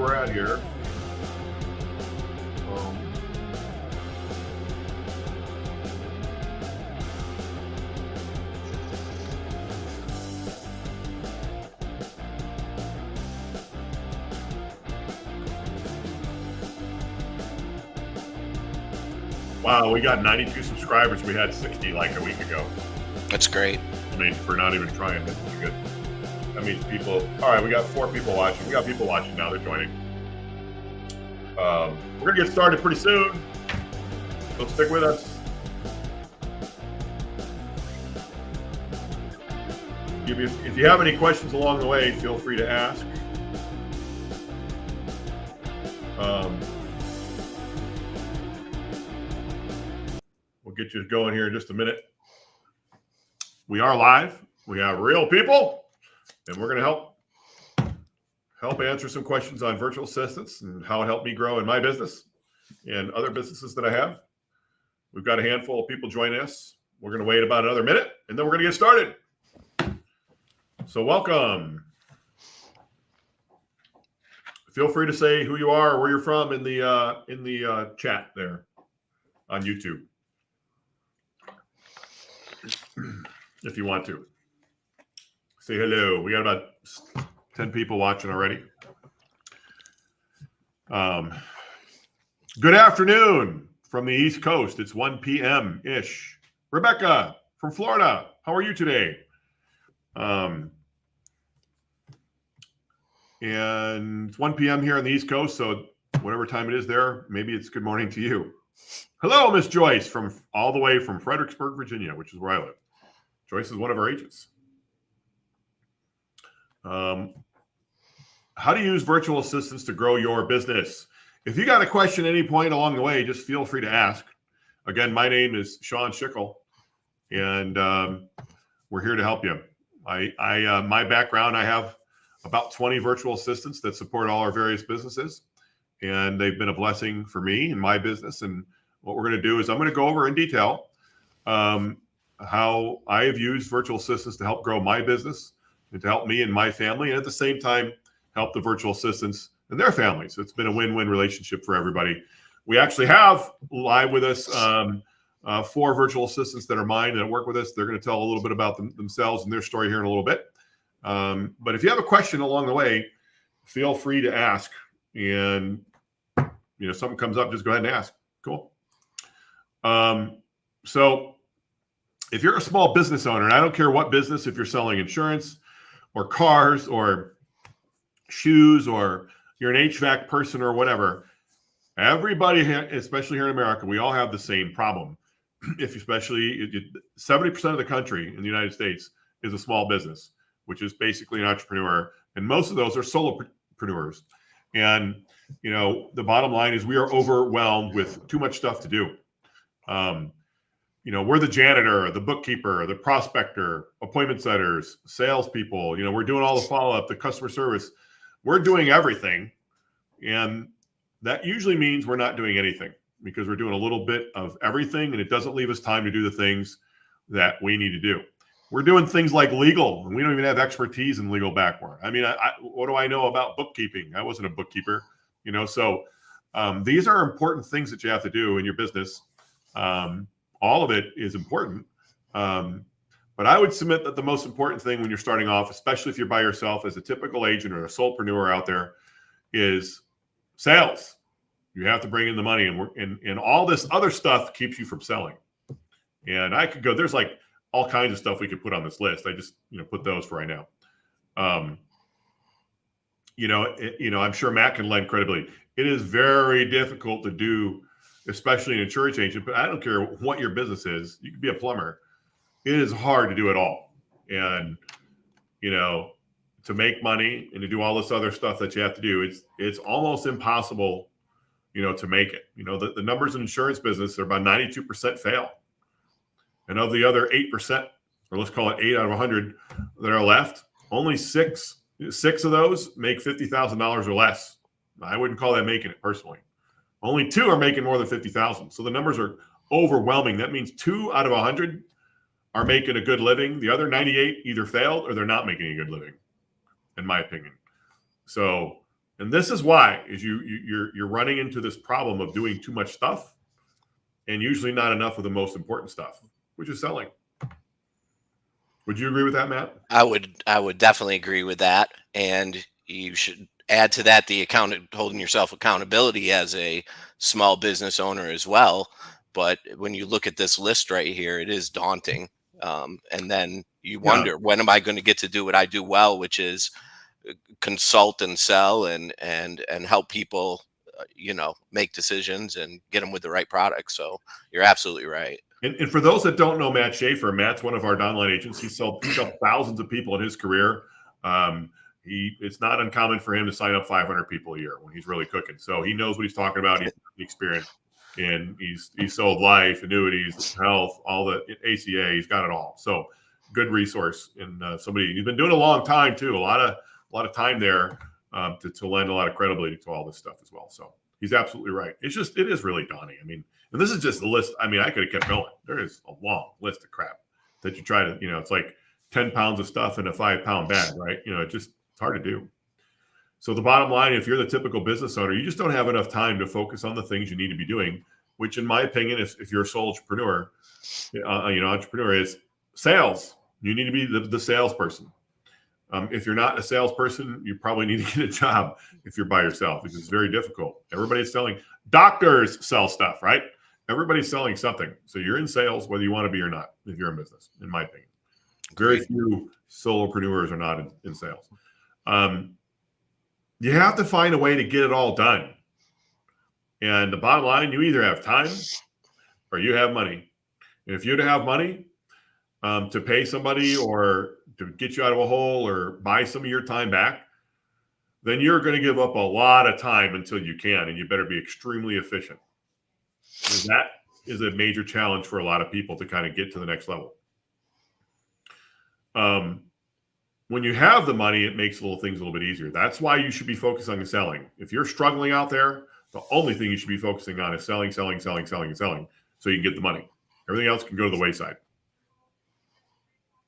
we're at here. Wow, we got 92 subscribers. We had 60 like a week ago. That's great. I mean, for not even trying, that's pretty good. That means people. All right, we got 4 people watching. We got people watching now. They're joining. We're gonna get started pretty soon. So stick with us. If you have any questions along the way, feel free to ask. We'll get you going here in just a minute. We are live. We have real people, and we're going to help answer some questions on virtual assistants and how it helped me grow in my business and other businesses that I have. We've got a handful of people joining us. We're going to wait about another minute, and then we're going to get started. So welcome. Feel free to say who you are or where you're from in the chat there on YouTube, if you want to. Say hello. We got about 10 people watching already. Good afternoon from the East Coast. It's 1 p.m.-ish. Rebecca from Florida. How are you today? And it's 1 p.m. here on the East Coast, so whatever time it is there, maybe it's good morning to you. Hello, Miss Joyce, from all the way from Fredericksburg, Virginia, which is where I live. Joyce is one of our agents. How to use virtual assistants to grow your business. If you got a question at any point along the way, just feel free to ask. Again, my name is Sean Schickel, and we're here to help you. My background, I have about 20 virtual assistants that support all our various businesses, and they've been a blessing for me and my business. And what we're going to do is I'm going to go over in detail how I have used virtual assistants to help grow my business and to help me and my family, and at the same time help the virtual assistants and their families. So it's been a win-win relationship for everybody. We actually have live with us 4 virtual assistants that are mine that work with us. They're going to tell a little bit about themselves and their story here in a little bit. But if you have a question along the way, feel free to ask. And, if something comes up, just go ahead and ask. Cool. So if you're a small business owner, and I don't care what business, if you're selling insurance or cars or shoes, or you're an HVAC person or whatever, everybody, especially here in America, we all have the same problem. Especially 70% of the country in the United States is a small business, which is basically an entrepreneur. And most of those are solopreneurs. And, the bottom line is we are overwhelmed with too much stuff to do. We're the janitor, the bookkeeper, the prospector, appointment setters, salespeople. We're doing all the follow-up, the customer service. We're doing everything. And that usually means we're not doing anything, because we're doing a little bit of everything, and it doesn't leave us time to do the things that we need to do. We're doing things like legal, and we don't even have expertise in legal background. I mean, what do I know about bookkeeping? I wasn't a bookkeeper, So these are important things that you have to do in your business. All of it is important. But I would submit that the most important thing when you're starting off, especially if you're by yourself as a typical agent or a solopreneur out there, is sales. You have to bring in the money, and all this other stuff keeps you from selling. And I could go, there's like all kinds of stuff we could put on this list. I just, put those for right now. I'm sure Matt can lend credibility. It is very difficult to do, especially an insurance agent, but I don't care what your business is. You could be a plumber. It is hard to do it all. And, to make money and to do all this other stuff that you have to do, it's almost impossible, to make it. The numbers in insurance business are about 92% fail. And of the other 8%, or let's call it 8 out of 100 that are left, only six of those make $50,000 or less. I wouldn't call that making it personally. Only 2 are making more than $50,000. So the numbers are overwhelming. That means 2 out of 100 are making a good living. The other 98 either failed or they're not making a good living, in my opinion. So And this is why is you're running into this problem of doing too much stuff and usually not enough of the most important stuff, which is selling. Would you agree with that, Matt? I would definitely agree with that, and you should add to that the holding yourself accountability as a small business owner as well. But when you look at this list right here, it is daunting. And then you wonder, when am I going to get to do what I do well, which is consult and sell and help people, make decisions and get them with the right product. So you're absolutely right. And for those that don't know Matt Schaefer, Matt's one of our downline agents. He sold thousands of people in his career. It's not uncommon for him to sign up 500 people a year when he's really cooking. So he knows what he's talking about. He's experienced, and he's sold life, annuities, health, all the ACA. He's got it all. So good resource, and somebody he's been doing a long time too. A lot of time there to lend a lot of credibility to all this stuff as well. So he's absolutely right. It is really daunting. I mean, and this is just the list. I mean, I could have kept going. There is a long list of crap that you try to, it's like 10 pounds of stuff in a 5-pound bag, right? It's hard to do. So the bottom line, if you're the typical business owner, you just don't have enough time to focus on the things you need to be doing, which in my opinion, if you're a sole entrepreneur, entrepreneur is sales. You need to be the salesperson. If you're not a salesperson, you probably need to get a job if you're by yourself, because it's very difficult. Everybody's selling. Doctors sell stuff, right? Everybody's selling something. So you're in sales, whether you want to be or not, if you're in business, in my opinion. Very few solopreneurs are not in sales. You have to find a way to get it all done. And the bottom line, you either have time or you have money. And if you have money to pay somebody or to get you out of a hole or buy some of your time back, then you're going to give up a lot of time until you can, and you better be extremely efficient. And that is a major challenge for a lot of people to kind of get to the next level. When you have the money, it makes little things a little bit easier. That's why you should be focused on selling. If you're struggling out there, the only thing you should be focusing on is selling, so you can get the money. Everything else can go to the wayside.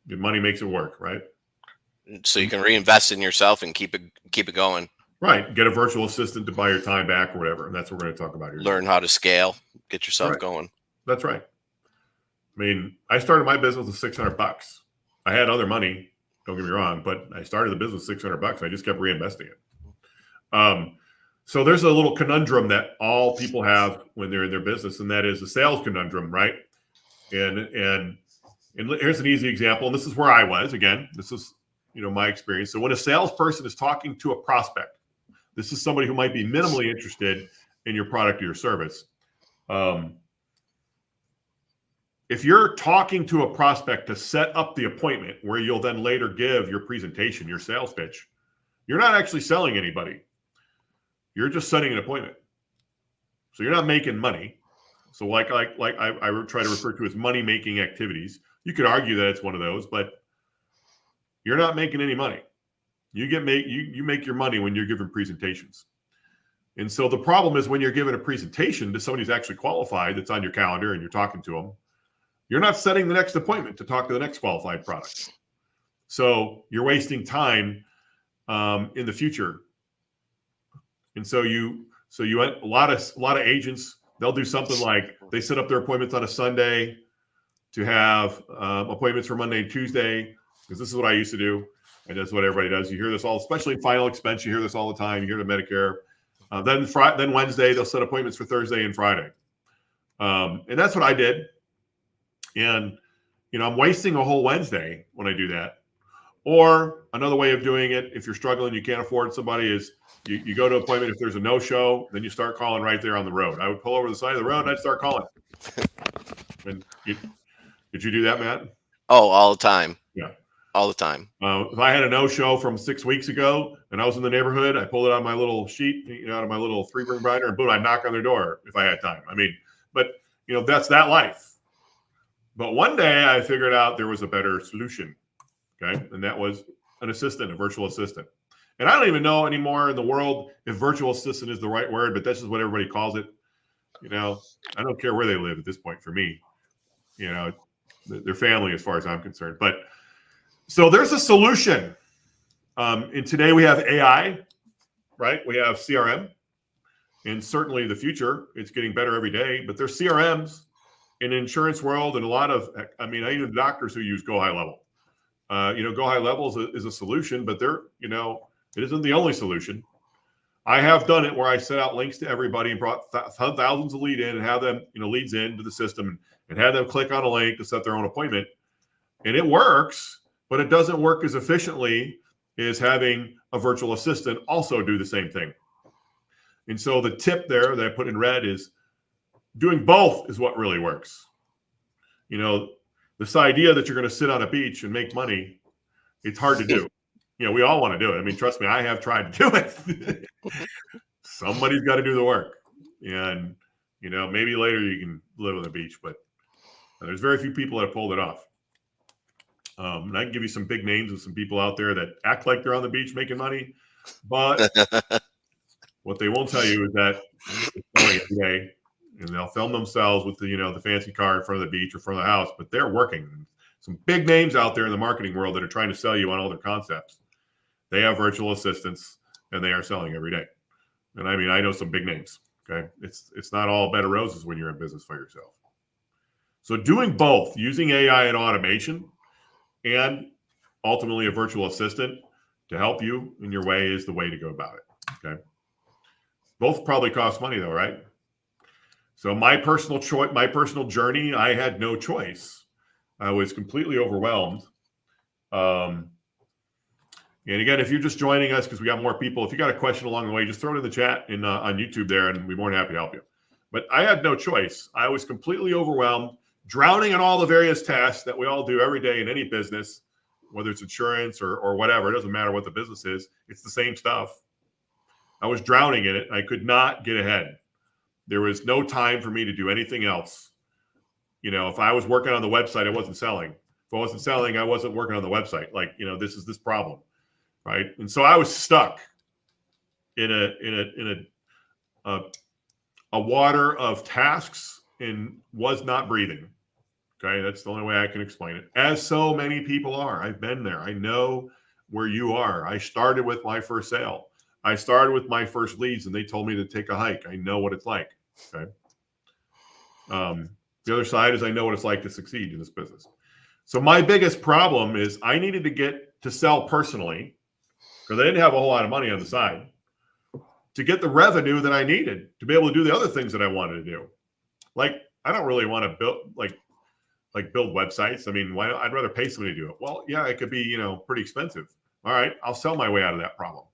Good money makes it work, right? So you can reinvest in yourself and keep it going. Right. Get a virtual assistant to buy your time back or whatever. And that's what we're going to talk about here. Learn how to scale, get yourself going. That's right. I mean, I started my business with $600. I had other money, don't get me wrong, but I started the business with $600. I just kept reinvesting it. So there's a little conundrum that all people have when they're in their business, and that is the sales conundrum, right? And here's an easy example. And this is where I was. Again, this is my experience. So when a salesperson is talking to a prospect, this is somebody who might be minimally interested in your product or your service. If you're talking to a prospect to set up the appointment where you'll then later give your presentation, your sales pitch, you're not actually selling anybody. You're just setting an appointment. So you're not making money. So like I try to refer to as money-making activities. You could argue that it's one of those, but you're not making any money. You make your money when you're giving presentations. And so the problem is when you're giving a presentation to somebody who's actually qualified, that's on your calendar and you're talking to them, you're not setting the next appointment to talk to the next qualified product. So you're wasting time in the future. And so a lot of agents, they'll do something like they set up their appointments on a Sunday to have appointments for Monday and Tuesday, because this is what I used to do, and that's what everybody does. You hear this all, especially in final expense. You hear this all the time. You hear the Medicare. Then Wednesday they'll set appointments for Thursday and Friday, and that's what I did. And I'm wasting a whole Wednesday when I do that. Or another way of doing it, if you're struggling, you can't afford somebody, is you go to an appointment. If there's a no-show, then you start calling right there on the road. I would pull over the side of the road and I'd start calling. And did you do that, Matt? Oh, all the time. Yeah. All the time. If I had a no-show from 6 weeks ago and I was in the neighborhood, I pulled it out of my little sheet, out of my little 3-ring binder, and boom, I'd knock on their door if I had time. I mean, but that's that life. But one day I figured out there was a better solution. Okay. And that was an assistant, a virtual assistant. And I don't even know anymore in the world if virtual assistant is the right word, but that's just what everybody calls it. I don't care where they live at this point for me. Their family as far as I'm concerned. But so there's a solution. And today we have AI. right? We have CRM, and certainly the future, it's getting better every day. But there's CRMs in the insurance world, and a lot of, I mean, I even doctors who use Go High Level. Go High Level is a solution, but it isn't the only solution. I have done it where I set out links to everybody and brought thousands of leads in and have them, leads into the system and have them click on a link to set their own appointment. And it works, but it doesn't work as efficiently as having a virtual assistant also do the same thing. And so the tip there that I put in red is doing both is what really works. This idea that you're going to sit on a beach and make money, it's hard to do. We all want to do it. I mean, trust me, I have tried to do it. Somebody's got to do the work. And, maybe later you can live on the beach, but there's very few people that have pulled it off. And I can give you some big names of some people out there that act like they're on the beach making money, but what they won't tell you is that they're selling every day, and they'll film themselves with the fancy car in front of the beach or front of the house, but they're working. Some big names out there in the marketing world that are trying to sell you on all their concepts. They have virtual assistants, and they are selling every day. And I mean, I know some big names. Okay, it's not all bed of roses when you're in business for yourself. So doing both, using AI and automation, and ultimately a virtual assistant to help you in your way is the way to go about it. Okay, both probably cost money though, right? So my personal journey, I had no choice. I was completely overwhelmed. And again, if you're just joining us because we got more people, if you got a question along the way, just throw it in the chat on YouTube there, and we're more than happy to help you. But I had no choice. I was completely overwhelmed, drowning in all the various tasks that we all do every day in any business, whether it's insurance or whatever. It doesn't matter what the business is. It's the same stuff. I was drowning in it. I could not get ahead. There was no time for me to do anything else. If I was working on the website, I wasn't selling. If I wasn't selling, I wasn't working on the website. This is this problem. Right. And so I was stuck in a water of tasks and was not breathing. Okay. That's the only way I can explain it. As so many people are. I've been there. I know where you are. I started with my first sale. I started with my first leads and they told me to take a hike. I know what it's like. Okay. The other side is I know what it's like to succeed in this business. So my biggest problem is I needed to get to sell personally, because I didn't have a whole lot of money on the side, to get the revenue that I needed to be able to do the other things that I wanted to do. Like, I don't really want to build build websites. I mean, I'd rather pay somebody to do it. Well, yeah, it could be, pretty expensive. All right, I'll sell my way out of that problem.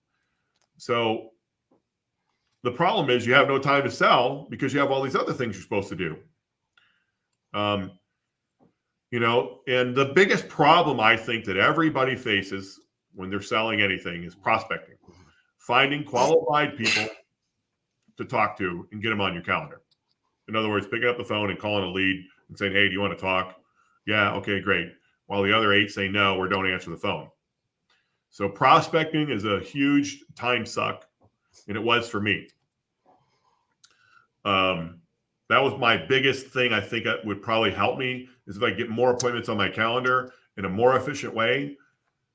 So the problem is you have no time to sell because you have all these other things you're supposed to do. And the biggest problem I think that everybody faces when they're selling anything is prospecting, finding qualified people to talk to and get them on your calendar. In other words, picking up the phone and calling a lead and saying, hey, do you want to talk? Yeah. Okay, great. While the other 8 say no or don't answer the phone. So prospecting is a huge time suck. And it was for me. That was my biggest thing. I think that would probably help me is if I get more appointments on my calendar in a more efficient way,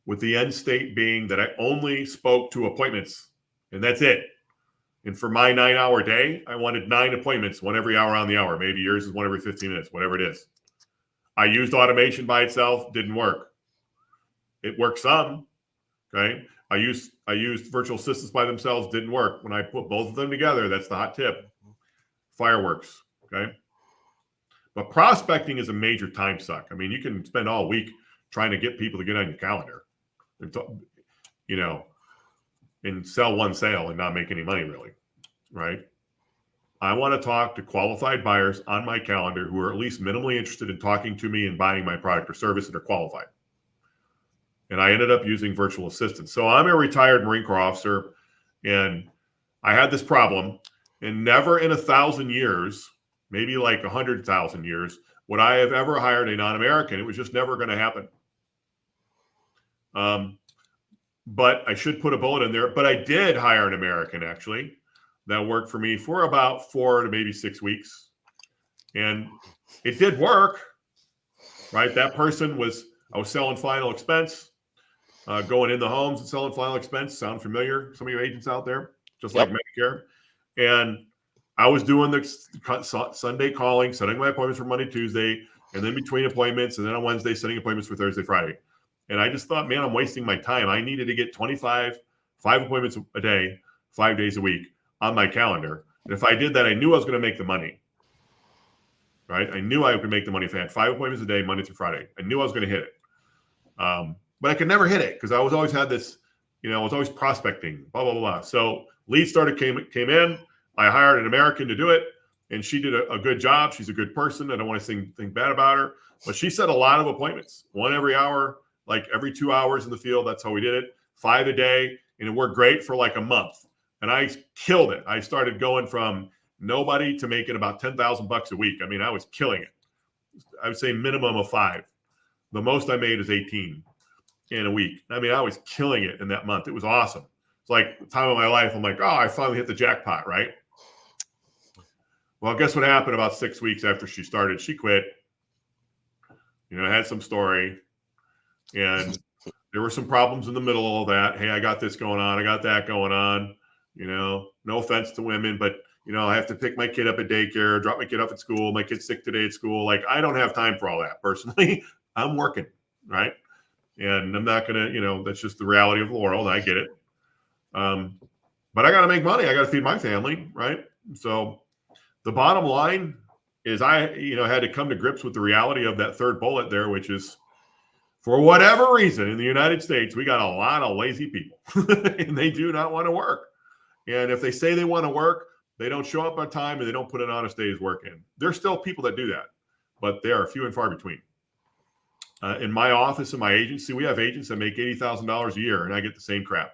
with the end state being that I only spoke to appointments and that's it. And for my 9-hour day, I wanted 9 appointments, one every hour on the hour. Maybe yours is one every 15 minutes, whatever it is. I used automation by itself, didn't work. It worked some. Okay. I used virtual assistants by themselves, didn't work. When I put both of them together, that's the hot tip. Fireworks. Okay. But prospecting is a major time suck. I mean, you can spend all week trying to get people to get on your calendar, and sell one sale and not make any money really. Right. I want to talk to qualified buyers on my calendar who are at least minimally interested in talking to me and buying my product or service that are qualified. And I ended up using virtual assistants. So I'm a retired Marine Corps officer, and I had this problem, and never in 1,000 years, maybe like 100,000 years, would I have ever hired a non-American. It was just never going to happen. But I should put a bullet in there. But I did hire an American, actually, that worked for me for about 4 to maybe 6 weeks. And it did work, right? That person I was selling final expense, going in the homes and selling final expense. Sound familiar? Some of you agents out there? just Yep. like Medicare. And I was doing the Sunday calling, setting my appointments for Monday, Tuesday, and then between appointments, and then on Wednesday, setting appointments for Thursday, Friday. And I just thought, man, I'm wasting my time. I needed to get 5 appointments a day, 5 days a week on my calendar. And if I did that, I knew I was going to make the money, right? I knew I could make the money if I had 5 appointments a day, Monday through Friday. I knew I was going to hit it. But I could never hit it because I was always had this, I was always prospecting, blah, blah, blah. So leads came in. I hired an American to do it, and she did a good job. She's a good person. I don't want to think bad about her, but she set a lot of appointments, one every hour, like every 2 hours in the field. That's how we did it, 5 a day, and it worked great for like a month. And I killed it. I started going from nobody to making about $10,000 a week. I mean, I was killing it. I would say minimum of 5. The most I made is 18 in a week. I mean, I was killing it in that month. It was awesome. It's like the time of my life. I'm like, oh, I finally hit the jackpot, right? Well, guess what happened about 6 weeks after she started? She quit. Had some story. And there were some problems in the middle of all that. Hey, I got this going on. I got that going on. No offense to women, but, I have to pick my kid up at daycare, drop my kid off at school. My kid's sick today at school. Like, I don't have time for all that personally. I'm working, right? And I'm not going to, that's just the reality of the world. I get it. But I got to make money. I got to feed my family, right? So the bottom line is I had to come to grips with the reality of that third bullet there, which is, for whatever reason, in the United States, we got a lot of lazy people and they do not want to work. And if they say they want to work, they don't show up on time and they don't put an honest day's work in. There's still people that do that, but they are few and far between. In my office, in my agency, we have agents that make $80,000 a year, and I get the same crap.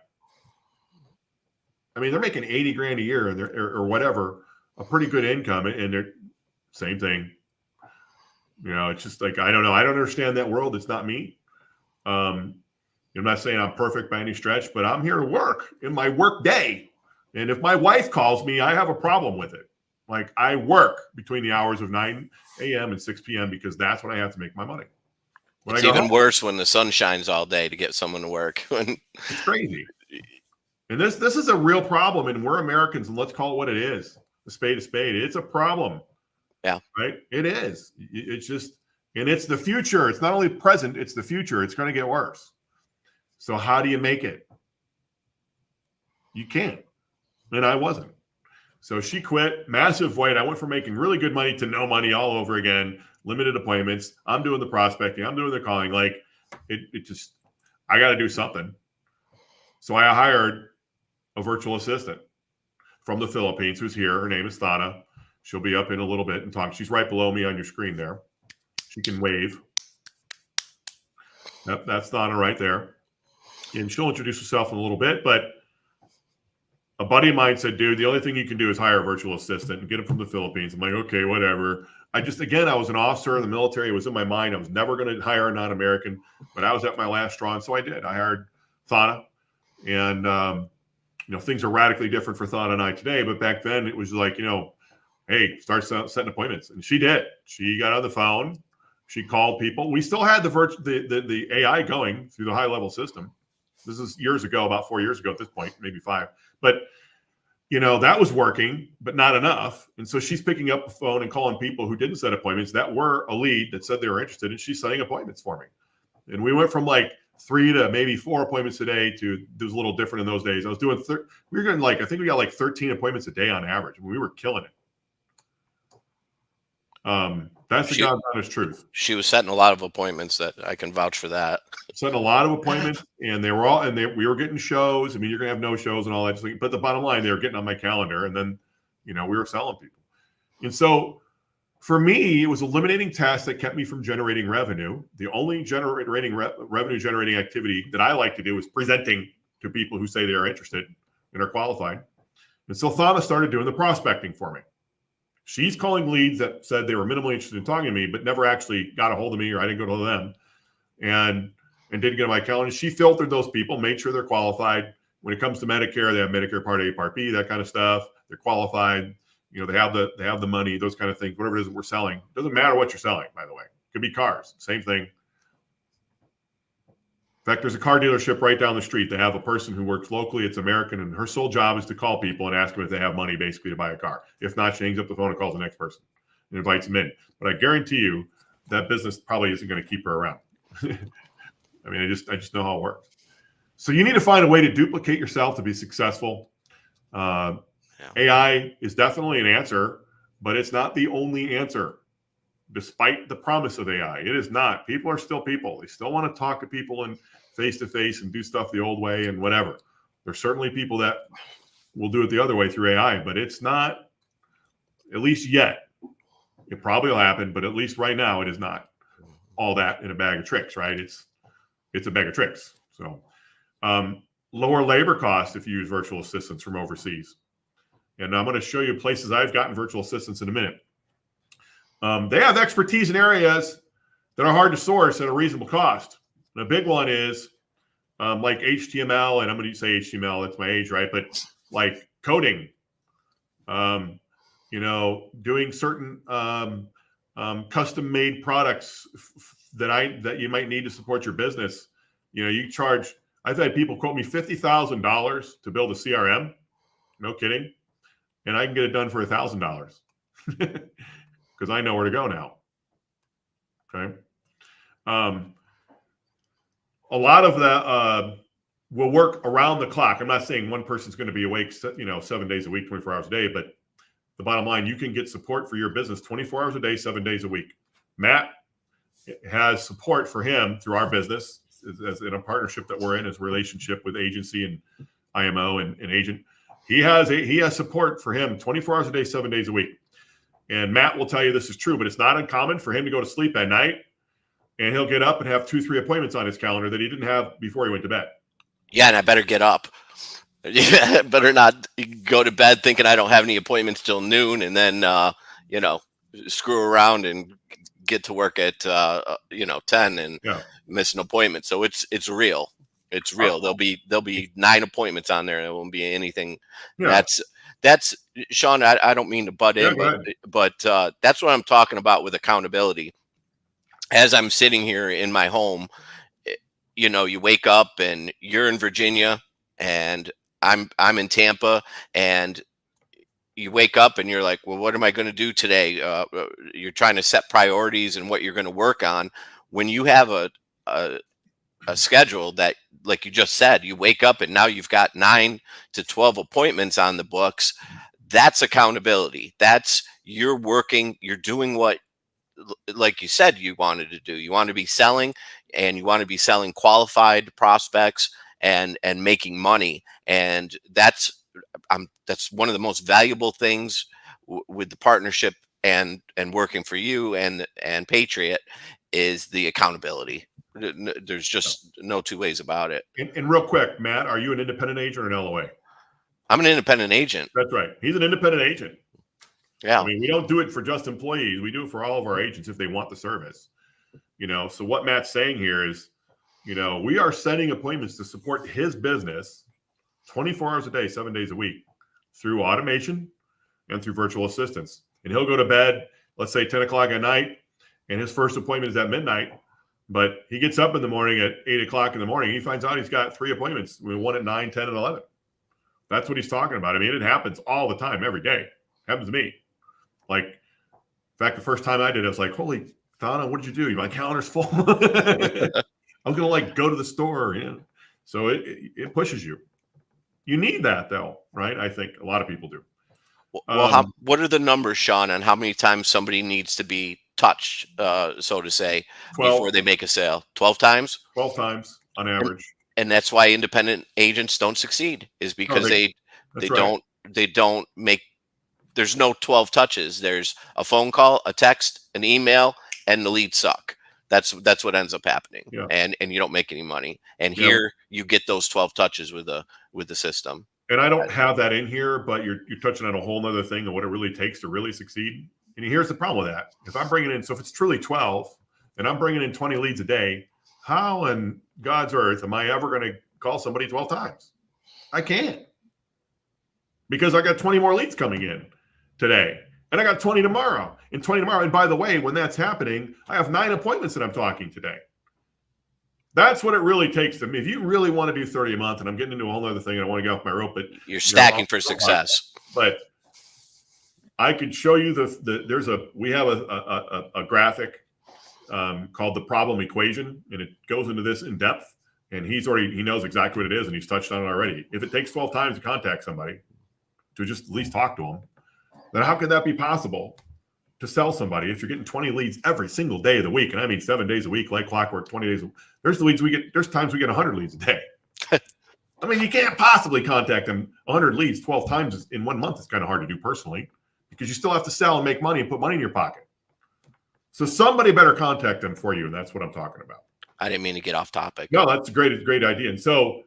I mean, they're making $80,000 a year, and or whatever, a pretty good income, and they're same thing. It's just like, I don't know. I don't understand that world. It's not me. I'm not saying I'm perfect by any stretch, but I'm here to work in my work day. And if my wife calls me, I have a problem with it. Like, I work between the hours of 9 a.m. and 6 p.m. because that's when I have to make my money. When it's even worse when the sun shines all day to get someone to work. It's crazy. And this is a real problem. And we're Americans, and let's call it what it is. A spade. It's a problem. Yeah. Right? It is. It's just, and it's the future. It's not only present, it's the future. It's going to get worse. So how do you make it? You can't. And I wasn't. So she quit, massive void. I went from making really good money to no money all over again, limited appointments. I'm doing the prospecting. I'm doing the calling. Like, it just, I got to do something. So I hired a virtual assistant from the Philippines who's here. Her name is Thana. She'll be up in a little bit and talk. She's right below me on your screen there. She can wave. Yep, that's Thana right there. And she'll introduce herself in a little bit, but a buddy of mine said, dude, the only thing you can do is hire a virtual assistant and get him from the Philippines. I'm like, okay, whatever. I was an officer in the military. It was in my mind. I was never going to hire a non-American, but I was at my last straw. And so I did. I hired Thana. And, things are radically different for Thana and I today. But back then it was like, hey, start setting appointments. And she did. She got on the phone. She called people. We still had the AI going through the high-level system. This is years ago, about 4 years ago at this point, maybe 5. But, that was working, but not enough. And so she's picking up the phone and calling people who didn't set appointments that were a lead that said they were interested, and she's setting appointments for me. And we went from like 3 to maybe 4 appointments a day to, it was a little different in those days. I was doing, we were getting I think we got like 13 appointments a day on average. We were killing it. That's the God's honest truth. She was setting a lot of appointments. That I can vouch for that. Setting a lot of appointments, and they were all, and we were getting shows. I mean, you're gonna have no shows and all that. But the bottom line, they were getting on my calendar, and then, we were selling people. And so, for me, it was eliminating tasks that kept me from generating revenue. The only revenue generating activity that I like to do is presenting to people who say they are interested and are qualified. And so Thana started doing the prospecting for me. She's calling leads that said they were minimally interested in talking to me, but never actually got a hold of me, or I didn't go to them, and didn't get on my calendar. She filtered those people, made sure they're qualified. When it comes to Medicare, they have Medicare Part A, Part B, that kind of stuff. They're qualified. They have the money, those kind of things. Whatever it is that we're selling, doesn't matter what you're selling. By the way, could be cars, same thing. In fact, there's a car dealership right down the street. They have a person who works locally. It's American, and her sole job is to call people and ask them if they have money, basically, to buy a car. If not, she hangs up the phone and calls the next person and invites them in. But I guarantee you that business probably isn't going to keep her around. I mean, I just know how it works. So you need to find a way to duplicate yourself to be successful. AI is definitely an answer, but it's not the only answer. Despite the promise of AI, it is not. People are still people. They still want to talk to people and face to face and do stuff the old way and whatever. There's certainly people that will do it the other way through AI, but it's not, at least yet. It probably will happen, but at least right now it is not all that in a bag of tricks, right? It's a bag of tricks. So lower labor costs if you use virtual assistants from overseas. And I'm going to show you places I've gotten virtual assistants in a minute. They have expertise in areas that are hard to source at a reasonable cost. And a big one is like HTML, and I'm going to say HTML, that's my age, right? But like coding, doing certain custom-made products that you might need to support your business. You charge. I've had people quote me $50,000 to build a CRM. No kidding, and I can get it done for $1,000 because I know where to go now. Okay. A lot of that will work around the clock. I'm not saying one person's going to be awake, 7 days a week, 24 hours a day, but the bottom line, you can get support for your business 24 hours a day, 7 days a week. Matt has support for him through our business as in a partnership that we're in, as a relationship with agency and IMO and agent. He has support for him 24 hours a day, 7 days a week. And Matt will tell you this is true, but it's not uncommon for him to go to sleep at night and he'll get up and have 2-3 appointments on his calendar that he didn't have before he went to bed. Yeah, and I better get up. Better not go to bed thinking I don't have any appointments till noon, and then screw around and get to work at 10 and miss an appointment. So it's real. It's real. There'll be 9 appointments on there, and it won't be anything. Yeah. That's Sean. I don't mean to butt in, but that's what I'm talking about with accountability. As I'm sitting here in my home, you wake up and you're in Virginia and I'm in Tampa, and you wake up and you're like, well, what am I going to do today? You're trying to set priorities and what you're going to work on. When you have a schedule that, like you just said, you wake up and now you've got 9 to 12 appointments on the books. That's accountability. That's you're working, you're doing what, like you said, you wanted to do. You want to be selling, and you want to be selling qualified prospects and making money. And that's one of the most valuable things with the partnership and working for you and Patriot is the accountability. There's just no two ways about it. And real quick, Matt, are you an independent agent or an LOA? I'm an independent agent. That's right. He's an independent agent. Yeah. I mean, we don't do it for just employees. We do it for all of our agents if they want the service. So what Matt's saying here is, we are setting appointments to support his business 24 hours a day, 7 days a week through automation and through virtual assistants. And he'll go to bed, let's say 10 o'clock at night, and his first appointment is at midnight. But he gets up in the morning at 8 o'clock in the morning. He finds out he's got 3 appointments, one at 9, 10, and 11. That's what he's talking about. I mean, it happens all the time, every day. It happens to me. Like, in fact, the first time I did it, I was like, holy, Donna, what did you do? My calendar's full. I'm going to go to the store. So it pushes you. You need that, though, right? I think a lot of people do. Well, what are the numbers, Sean, on how many times somebody needs to be touched, so to say, 12, before they make a sale? 12 times? 12 times on average. And that's why independent agents don't succeed, is because they don't make. There's no 12 touches. There's a phone call, a text, an email, and the leads suck. That's what ends up happening. Yeah. And you don't make any money. And here you get those 12 touches with the system. And I don't have that in here, but you're touching on a whole nother thing of what it really takes to really succeed. And here's the problem with that. If I'm bringing in, so if it's truly 12 and I'm bringing in 20 leads a day, how in God's earth am I ever going to call somebody 12 times? I can't, because I got 20 more leads coming in today, and I got 20 tomorrow, and 20 tomorrow. And by the way, when that's happening, I have 9 appointments that I'm talking today. That's what it really takes to me. If you really want to do 30 a month, and I'm getting into a whole other thing, and I want to get off my rope, but you're stacking for success. But I could show you we have a graphic called the problem equation, and it goes into this in depth. And he knows exactly what it is, and he's touched on it already. If it takes 12 times to contact somebody, to just at least talk to them, then how could that be possible to sell somebody if you're getting 20 leads every single day of the week? And I mean 7 days a week, like clockwork, 20 days. There's times we get 100 leads a day. I mean, you can't possibly contact them 100 leads 12 times in 1 month. It's kind of hard to do personally because you still have to sell and make money and put money in your pocket. So somebody better contact them for you, and that's what I'm talking about. I didn't mean to get off topic. No, that's a great idea. And so,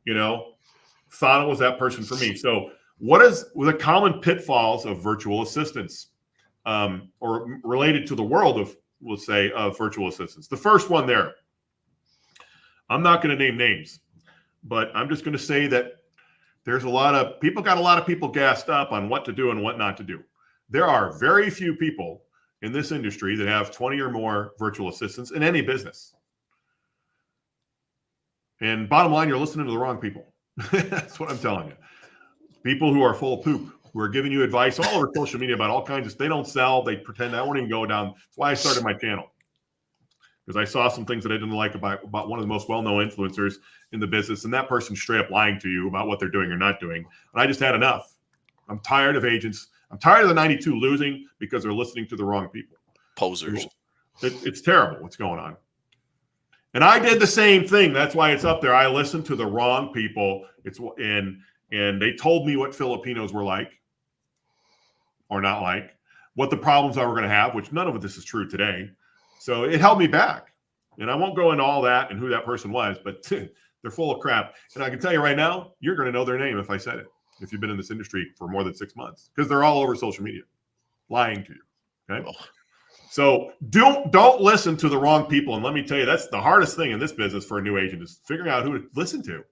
Thana was that person for me. So what are the common pitfalls of virtual assistants or related to the world of, we'll say, of virtual assistants? The first one there, I'm not going to name names, but I'm just going to say that there's a lot of people gassed up on what to do and what not to do. There are very few people in this industry that have 20 or more virtual assistants in any business. And bottom line, you're listening to the wrong people. That's what I'm telling you. People who are full of poop, who are giving you advice all over social media about all kinds of, they don't sell, they pretend, I won't even go down. That's why I started my channel. Because I saw some things that I didn't like about one of the most well-known influencers in the business, and that person straight up lying to you about what they're doing or not doing. And I just had enough. I'm tired of agents. I'm tired of the 92 losing because they're listening to the wrong people. Posers. It's terrible what's going on. And I did the same thing. That's why it's up there. I listened to the wrong people. And they told me what Filipinos were like or not like, what the problems I were going to have, which none of this is true today. So it held me back. And I won't go into all that and who that person was, but they're full of crap. And I can tell you right now, you're going to know their name if I said it, if you've been in this industry for more than 6 months, because they're all over social media lying to you. Okay. Oh. So don't listen to the wrong people. And let me tell you, that's the hardest thing in this business for a new agent is figuring out who to listen to.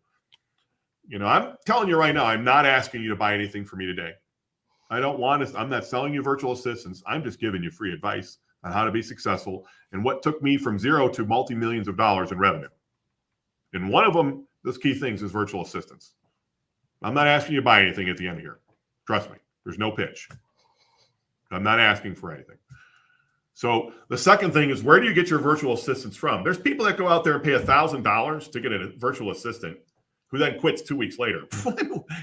I'm telling you right now, I'm not asking you to buy anything from me today. I'm not selling you virtual assistants. I'm just giving you free advice on how to be successful and what took me from zero to multi-millions of dollars in revenue. And one of them, those key things is virtual assistants. I'm not asking you to buy anything at the end of here. Trust me, there's no pitch. I'm not asking for anything. So the second thing is, where do you get your virtual assistants from? There's people that go out there and pay $1,000 to get a virtual assistant who then quits 2 weeks later.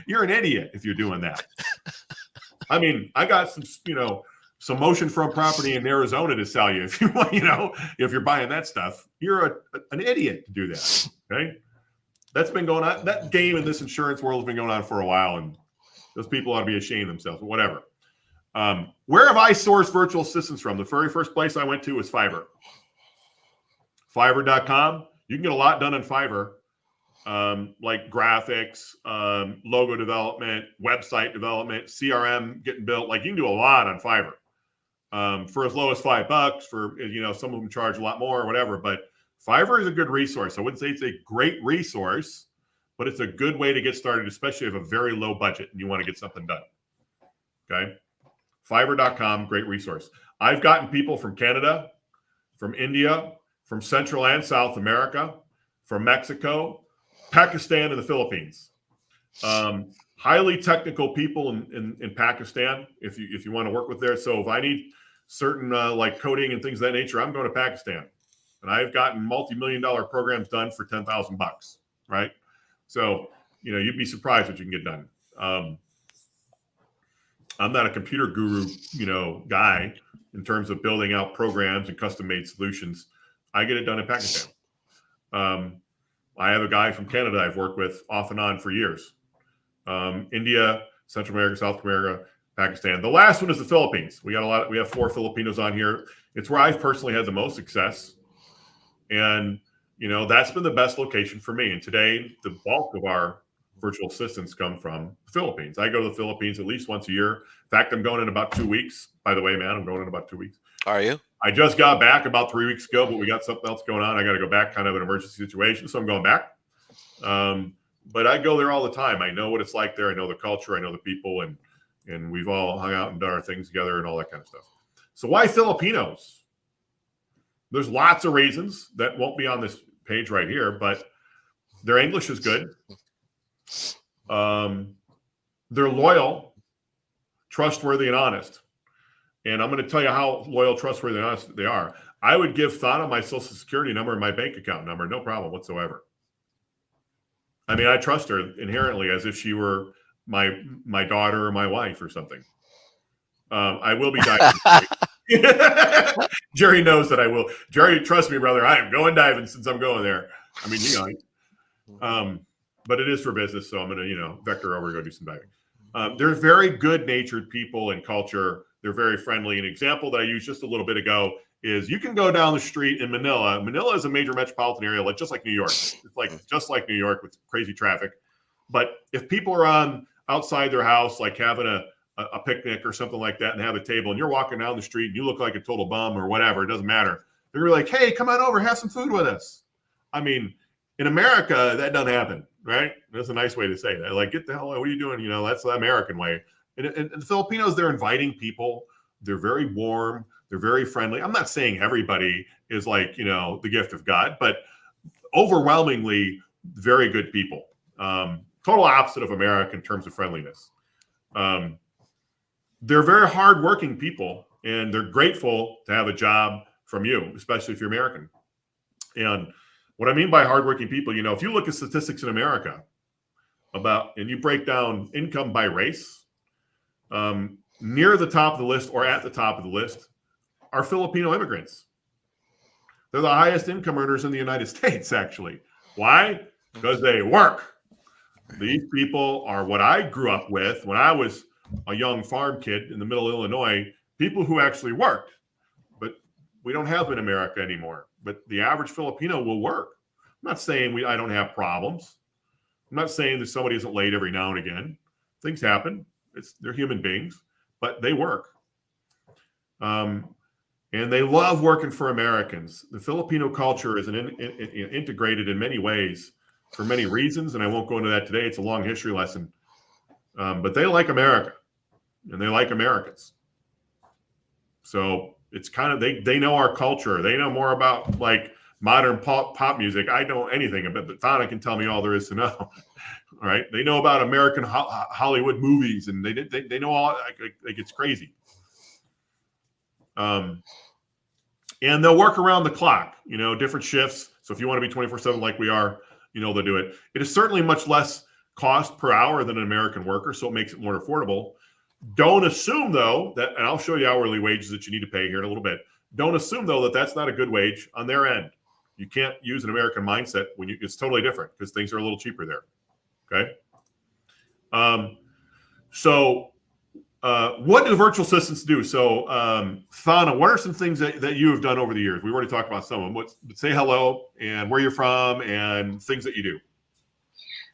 You're an idiot if you're doing that. I mean, I got some motion from property in Arizona to sell you. If you want, if you're buying that stuff, you're an idiot to do that. Okay. That's been going on. That game in this insurance world has been going on for a while, and those people ought to be ashamed of themselves, but whatever. Where have I sourced virtual assistants from? The very first place I went to was Fiverr. Fiverr.com. You can get a lot done on Fiverr, like graphics, logo development, website development, CRM getting built. Like you can do a lot on Fiverr for as low as $5. For some of them charge a lot more or whatever. But Fiverr is a good resource. I wouldn't say it's a great resource, but it's a good way to get started, especially if you have a very low budget and you want to get something done. Okay. Fiverr.com, great resource. I've gotten people from Canada, from India, from Central and South America, from Mexico, Pakistan, and the Philippines. Highly technical people in Pakistan, if you want to work with there. So if I need certain like coding and things of that nature, I'm going to Pakistan. And I've gotten multi-million-dollar programs done for $10,000, right? So, you'd be surprised what you can get done. I'm not a computer guru, guy in terms of building out programs and custom-made solutions. I get it done in Pakistan. I have a guy from Canada I've worked with off and on for years. India, Central America, South America, Pakistan. The last one is the Philippines. We have 4 Filipinos on here. It's where I've personally had the most success. And, that's been the best location for me. And today, the bulk of our virtual assistants come from the Philippines. I go to the Philippines at least once a year. In fact, I'm going in about 2 weeks. By the way, man, I'm going in about 2 weeks. Are you? I just got back about 3 weeks ago, but we got something else going on. I got to go back, kind of an emergency situation, so I'm going back. But I go there all the time. I know what it's like there. I know the culture. I know the people, and we've all hung out and done our things together and all that kind of stuff. So why Filipinos? There's lots of reasons that won't be on this page right here, but their English is good. They're loyal, trustworthy, and honest. And I'm going to tell you how loyal, trustworthy, and honest they are. I would give Thana my social security number and my bank account number, no problem whatsoever. I mean, I trust her inherently as if she were my daughter or my wife or something. I will be diving. Jerry knows that I will. Jerry, trust me, brother. I am going diving since I'm going there. I mean, but it is for business, so I'm going to, vector over, go do some diving. They're very good-natured people and culture. They're very friendly. An example that I used just a little bit ago is you can go down the street in Manila. Manila is a major metropolitan area, just like New York. It's just like New York with crazy traffic. But if people are outside their house, like having a picnic or something like that, and have a table, and you're walking down the street and you look like a total bum or whatever, it doesn't matter. They're like, hey, come on over, have some food with us. I mean, in America, that doesn't happen, right? That's a nice way to say that. Like, get the hell out, what are you doing? That's the American way. And the Filipinos, they're inviting people. They're very warm. They're very friendly. I'm not saying everybody is like, the gift of God, but overwhelmingly very good people. Total opposite of America in terms of friendliness. They're very hardworking people, and they're grateful to have a job from you, especially if you're American. And what I mean by hardworking people, if you look at statistics in America and you break down income by race, near the top of the list or at the top of the list are Filipino immigrants. They're the highest income earners in the United States, actually. Why? Because they work. These people are what I grew up with when I was a young farm kid in the middle of Illinois, people who actually worked. But we don't have in America anymore. But the average Filipino will work. I'm not saying I don't have problems. I'm not saying that somebody isn't late every now and again. Things happen. They're human beings, but they work. And they love working for Americans. The Filipino culture is integrated in many ways for many reasons, and I won't go into that today. It's a long history lesson. But they like America, and they like Americans. So it's kind of, they know our culture. They know more about like modern pop music. I don't know anything about it, but Thana can tell me all there is to know. All right. They know about American Hollywood movies, and they know all, like it's crazy. And they'll work around the clock, different shifts. So if you want to be 24/7 like we are, they'll do it. It is certainly much less cost per hour than an American worker, so it makes it more affordable. Don't assume, though, and I'll show you hourly wages that you need to pay here in a little bit. Don't assume, though, that that's not a good wage on their end. You can't use an American mindset it's totally different because things are a little cheaper there. Okay. What do virtual assistants do? So, Thana, what are some things that you have done over the years? We already talked about some of them. Say hello and where you're from and things that you do.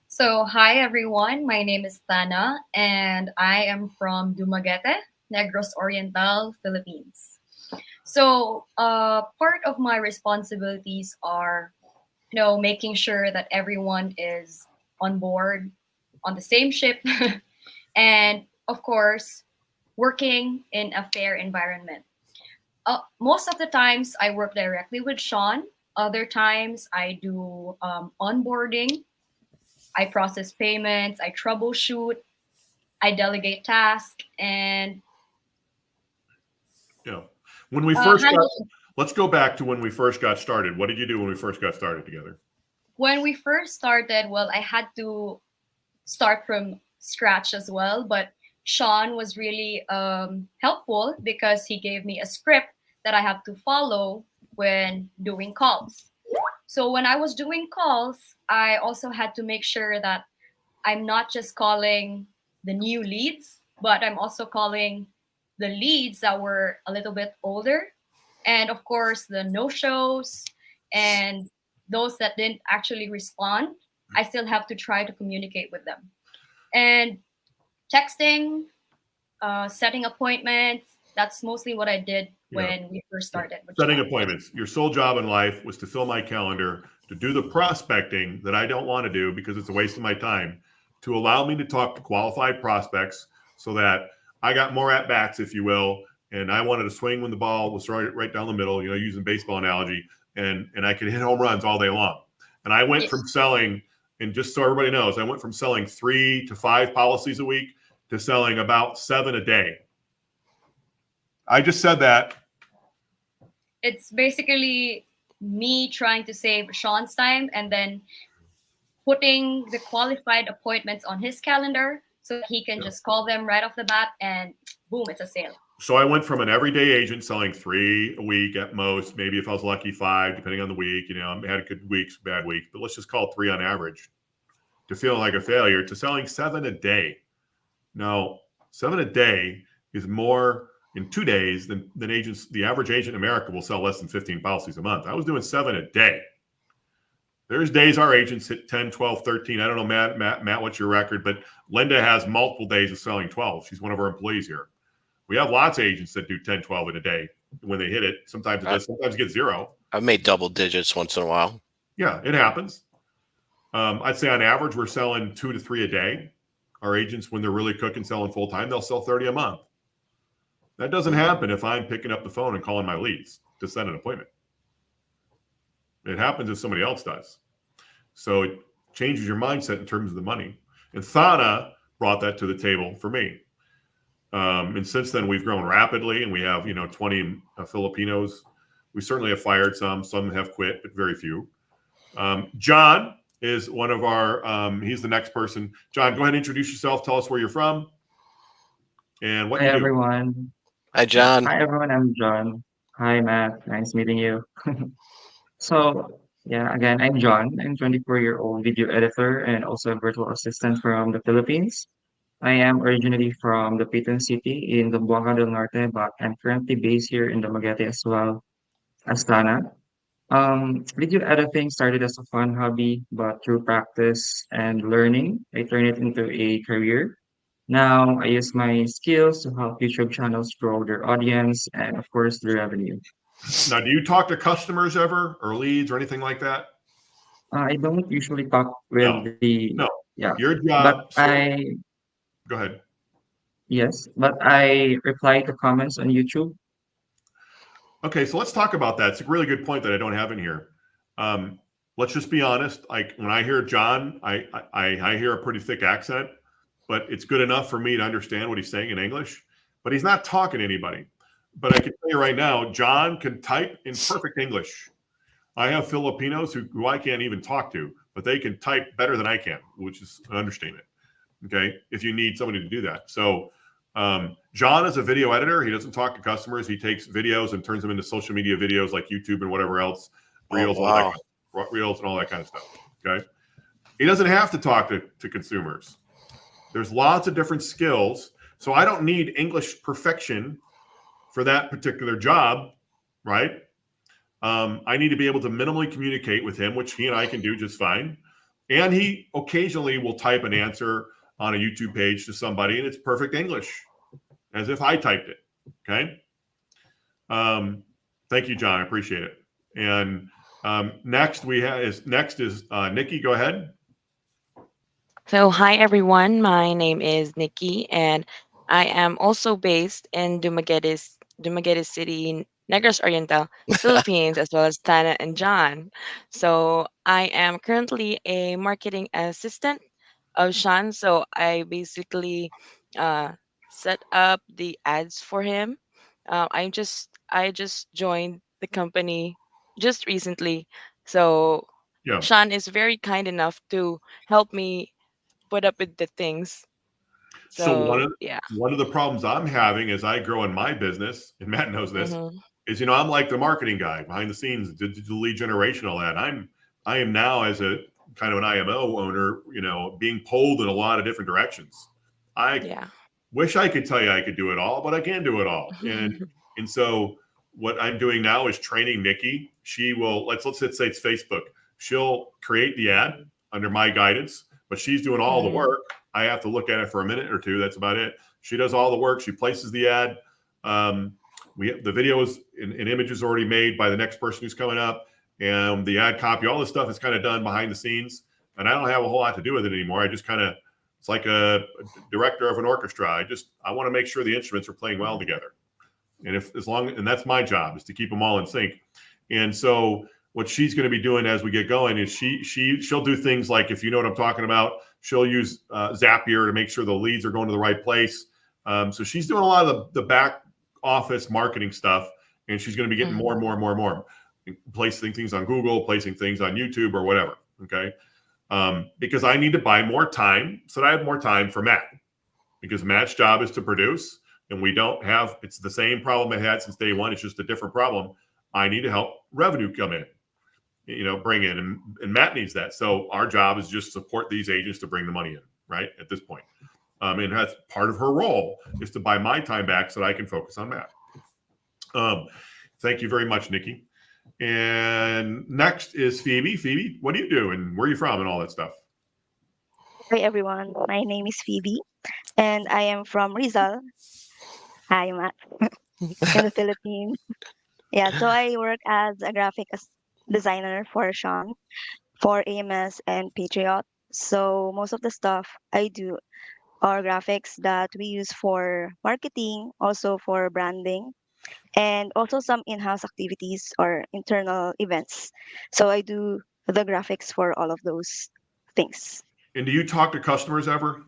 So, hi everyone. My name is Thana, and I am from Dumaguete, Negros Oriental, Philippines. So, part of my responsibilities are, making sure that everyone is on board on the same ship, and of course, working in a fair environment. Most of the times, I work directly with Sean. Other times, I do onboarding. I process payments, I troubleshoot, I delegate tasks, and when we first let's go back to when we first got started. What did you do when we first got started together? When we first started, well, I had to start from scratch as well, but Sean was really helpful because he gave me a script that I have to follow when doing calls. So when I was doing calls, I also had to make sure that I'm not just calling the new leads, but I'm also calling the leads that were a little bit older. And of course, the no-shows and those that didn't actually respond, I still have to try to communicate with them. And texting, setting appointments, that's mostly what I did when we first started. Setting appointments. Your sole job in life was to fill my calendar, to do the prospecting that I don't want to do because it's a waste of my time, to allow me to talk to qualified prospects so that I got more at-bats, if you will, and I wanted to swing when the ball was right down the middle, using baseball analogy, and I could hit home runs all day long. And I went Yes. from selling, and just so everybody knows, I went from selling 3 to 5 policies a week to selling about 7 a day. I just said that. It's basically me trying to save Sean's time and then putting the qualified appointments on his calendar so that he can just call them right off the bat and boom, it's a sale. So I went from an everyday agent selling 3 a week at most, maybe if I was lucky 5, depending on the week. You know, I had good weeks, bad weeks, but let's just call it 3 on average, to feeling like a failure, to selling 7 a day. Now, 7 a day is more in 2 days than agents. The average agent in America will sell less than 15 policies a month. I was doing 7 a day. There's days our agents hit 10, 12, 13. I don't know, Matt, what's your record? But Linda has multiple days of selling 12. She's one of our employees here. We have lots of agents that do 10, 12 in a day when they hit it. Sometimes it does, sometimes it gets 0. I've made double digits once in a while. Yeah, it happens. I'd say on average, we're selling 2 to 3 a day. Our agents, when they're really cooking, selling full time, they'll sell 30 a month. That doesn't happen if I'm picking up the phone and calling my leads to set an appointment. It happens if somebody else does. So it changes your mindset in terms of the money. And Thana brought that to the table for me. And since then, we've grown rapidly, and we have 20 Filipinos. We certainly have fired some have quit, but very few. John is one of our. He's the next person. John, go ahead and introduce yourself. Tell us where you're from and what Hi you do. everyone. Hi, John. Hi everyone, I'm John. Hi Matt, nice meeting you. So yeah, again, I'm John. I'm 24-year-old video editor and also a virtual assistant from the Philippines. I am originally from the Piton City in the Zamboanga del Norte, but I'm currently based here in Dumaguete as well, Astana. Video editing started as a fun hobby, but through practice and learning, I turned it into a career. Now I use my skills to help YouTube channels grow their audience and, of course, the revenue. Now, do you talk to customers ever, or leads, or anything like that? I don't usually talk No, with the, no. yeah, Your but job. Go ahead. yes, but I reply to comments on YouTube. Okay, so let's talk about that. It's a really good point that I don't have in here. Let's just be honest. Like when I hear John, I hear a pretty thick accent, but it's good enough for me to understand what he's saying in English. But he's not talking to anybody. But I can tell you right now, John can type in perfect English. I have Filipinos who I can't even talk to, but they can type better than I can, which is an understatement. Okay, if you need somebody to do that. So John is a video editor. He doesn't talk to customers. He takes videos and turns them into social media videos like YouTube and whatever else, reels, reels and all that kind of stuff. Okay, he doesn't have to talk to consumers. There's lots of different skills. So I don't need English perfection for that particular job, right? I need to be able to minimally communicate with him, which he and I can do just fine. And he occasionally will type an answer on a YouTube page to somebody, and it's perfect English, as if I typed it. Okay. Thank you, John. I appreciate it. And next is Nikki. Go ahead. So, hi everyone. My name is Nikki, and I am also based in Dumaguete City, Negros Oriental, Philippines, as well as Tana and John. So, I am currently a marketing assistant of Sean. So, I basically uh, set up the ads for him. I just joined the company just recently. So, Yeah. Sean is very kind enough to help me put up with the things. So So yeah. one of the problems I'm having as I grow in my business, and Matt knows this, Mm-hmm. is I'm like the marketing guy behind the scenes, digital lead generation, all that. I am now, as a kind of an IMO owner, being pulled in a lot of different directions. I Yeah. wish I could tell you I could do it all, but I can't do it all. And so what I'm doing now is training Nikki. She will let's say it's Facebook. She'll create the ad under my guidance, but she's doing all the Mhm. work. I have to look at it for a minute or two. That's about it. She does all the work. She places the ad. The videos and images already made by the next person who's coming up, and the ad copy. All this stuff is kind of done behind the scenes, and I don't have a whole lot to do with it anymore. I just it's like a director of an orchestra. I want to make sure the instruments are playing well together, and and that's my job, is to keep them all in sync. And so what she's going to be doing as we get going is she'll do things like, if you know what I'm talking about, she'll use Zapier to make sure the leads are going to the right place. So she's doing a lot of the back office marketing stuff, and she's going to be getting more and more and more and more, placing things on Google, placing things on YouTube or whatever. Okay. Because I need to buy more time so that I have more time for Matt, because Matt's job is to produce, and we don't have, it's the same problem I had since day one. It's just a different problem. I need to help revenue come in, bring in, and Matt needs that. So our job is just support these agents to bring the money in, right? At this point. And that's part of her role, is to buy my time back so that I can focus on Matt. Thank you very much, Nikki. And next is Phoebe. Phoebe, what do you do and where are you from and all that stuff? Hi everyone, my name is Phoebe and I am from Rizal. Hi Matt, in the Philippines. Yeah, so I work as a designer for Sean, for AMS and Patriot. So most of the stuff I do are graphics that we use for marketing, also for branding, and also some in-house activities or internal events. So I do the graphics for all of those things. And do you talk to customers ever?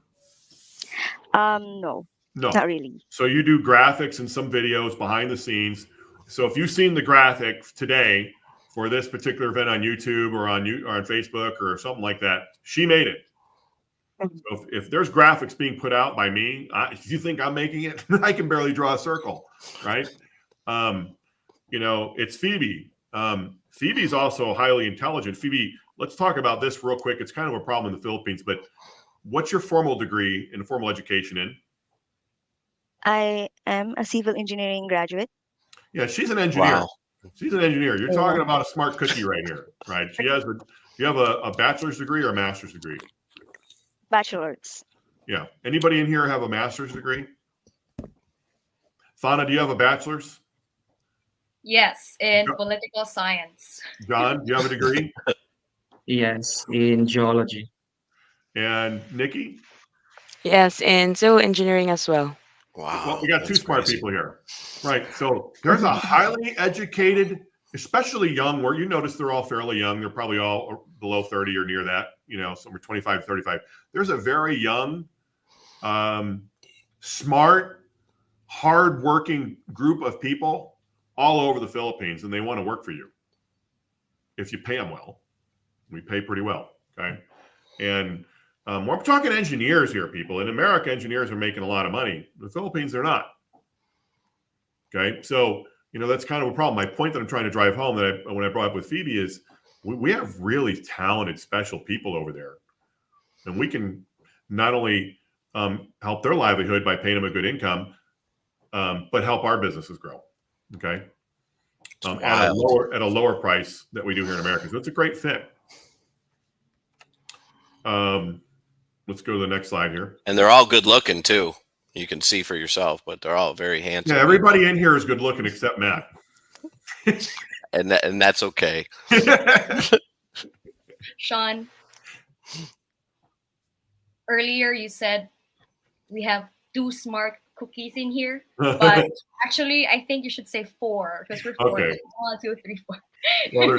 No, No. not really. So you do graphics and some videos behind the scenes. So if you've seen the graphic today for this particular event on YouTube or on Facebook or something like that, she made it. So if there's graphics being put out by me, if you think I'm making it, I can barely draw a circle, right? It's Phoebe. Phoebe's also highly intelligent. Phoebe, let's talk about this real quick. It's kind of a problem in the Philippines, but what's your formal degree in formal education in? I am a civil engineering graduate. Yeah, she's an engineer. Wow. She's an engineer. You're talking about a smart cookie right here, right? You have a bachelor's degree or a master's degree? Bachelor's. Yeah. Anybody in here have a master's degree? Thana, do you have a bachelor's? Yes, in political science. John, do you have a degree? Yes, in geology. And Nikki? Yes, and civil engineering as well. Wow. Well, we got two that's smart crazy. people here. Right. So there's a highly educated, especially young, where you notice they're all fairly young. They're probably all below 30 or near that, somewhere 25 to 35. There's a very young, smart, hardworking group of people all over the Philippines, and they want to work for you if you pay them well. We pay pretty well. Okay. And we're talking engineers here, people. In America, engineers are making a lot of money. In the Philippines, they're not. Okay. So, that's kind of a problem. My point that I'm trying to drive home when I brought up with Phoebe is we have really talented, special people over there. And we can not only help their livelihood by paying them a good income, but help our businesses grow. Okay. At a lower price that we do here in America. So it's a great fit. Let's go to the next slide here. And they're all good looking too. You can see for yourself, but they're all very handsome. Yeah, everybody in here is good looking except Matt. And that's okay. Sean, earlier you said we have 2 smart cookies in here, but actually I think you should say 4 because we're 4. Okay. 1, 2, 3, 4. Well,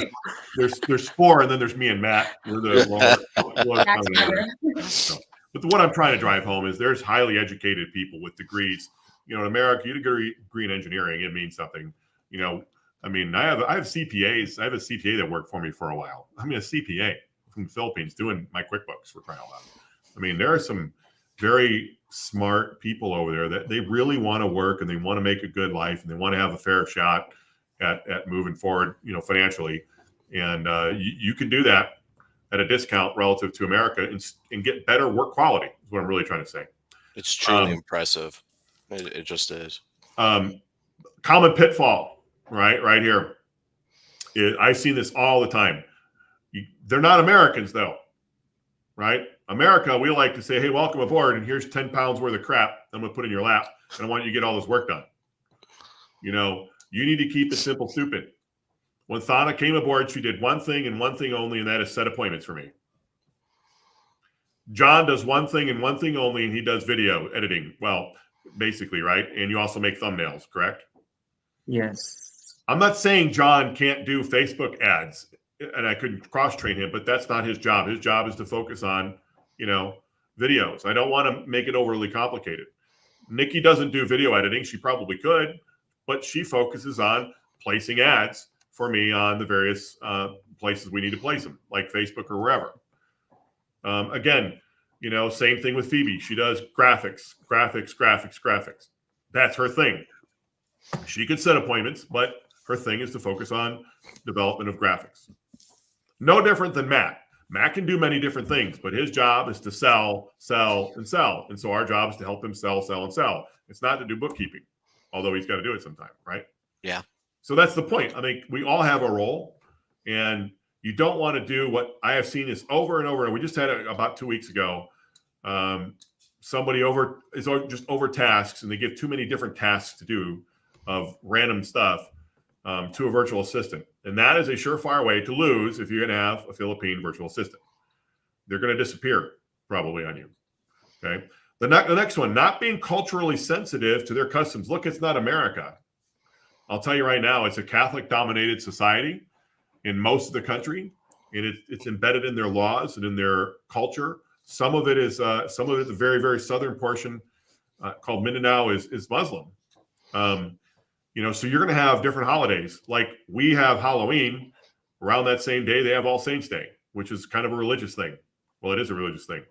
there's 4, and then there's me and Matt. We're the lower That's better. But what I'm trying to drive home is there's highly educated people with degrees. In America, you get a degree in engineering, it means something. I have CPAs. I have a CPA that worked for me for a while. A CPA from the Philippines doing my QuickBooks for crying out loud. There are some very smart people over there that they really want to work and they want to make a good life and they want to have a fair shot at moving forward, financially. And you can do that at a discount relative to America and get better work quality is what I'm really trying to say. It's truly impressive. It just is. Common pitfall, right here. I've seen this all the time. They're not Americans though, right? America, we like to say, hey, welcome aboard. And here's 10 pounds worth of crap I'm going to put in your lap. And I want you to get all this work done. You need to keep it simple, stupid. When Thana came aboard, she did one thing and one thing only, and that is set appointments for me. John does one thing and one thing only, and he does video editing. Well, basically, right? And you also make thumbnails, correct? Yes. I'm not saying John can't do Facebook ads, and I couldn't cross train him, but that's not his job. His job is to focus on, videos. I don't want to make it overly complicated. Nikki doesn't do video editing. She probably could, but she focuses on placing ads for me on the various places we need to place them, like Facebook or wherever. Again, same thing with Phoebe. She does graphics. That's her thing. She could set appointments, but her thing is to focus on development of graphics. No different than Matt. Matt can do many different things, but his job is to sell, and sell. And so our job is to help him sell, and sell. It's not to do bookkeeping, although he's got to do it sometime, right? Yeah. So that's the point. I think we all have a role, and you don't want to do what I have seen is over and over. And we just had it about 2 weeks ago. Somebody is just over tasks, and they give too many different tasks to do of random stuff to a virtual assistant. And that is a surefire way to lose if you're going to have a Philippine virtual assistant. They're going to disappear probably on you. Okay. The next one, not being culturally sensitive to their customs. Look, it's not America. I'll tell you right now, it's a Catholic-dominated society in most of the country, and it's embedded in their laws and in their culture. Some of it is the very, very southern portion called Mindanao is Muslim. So you're going to have different holidays. Like we have Halloween around that same day. They have All Saints Day, which is kind of a religious thing. Well, it is a religious thing.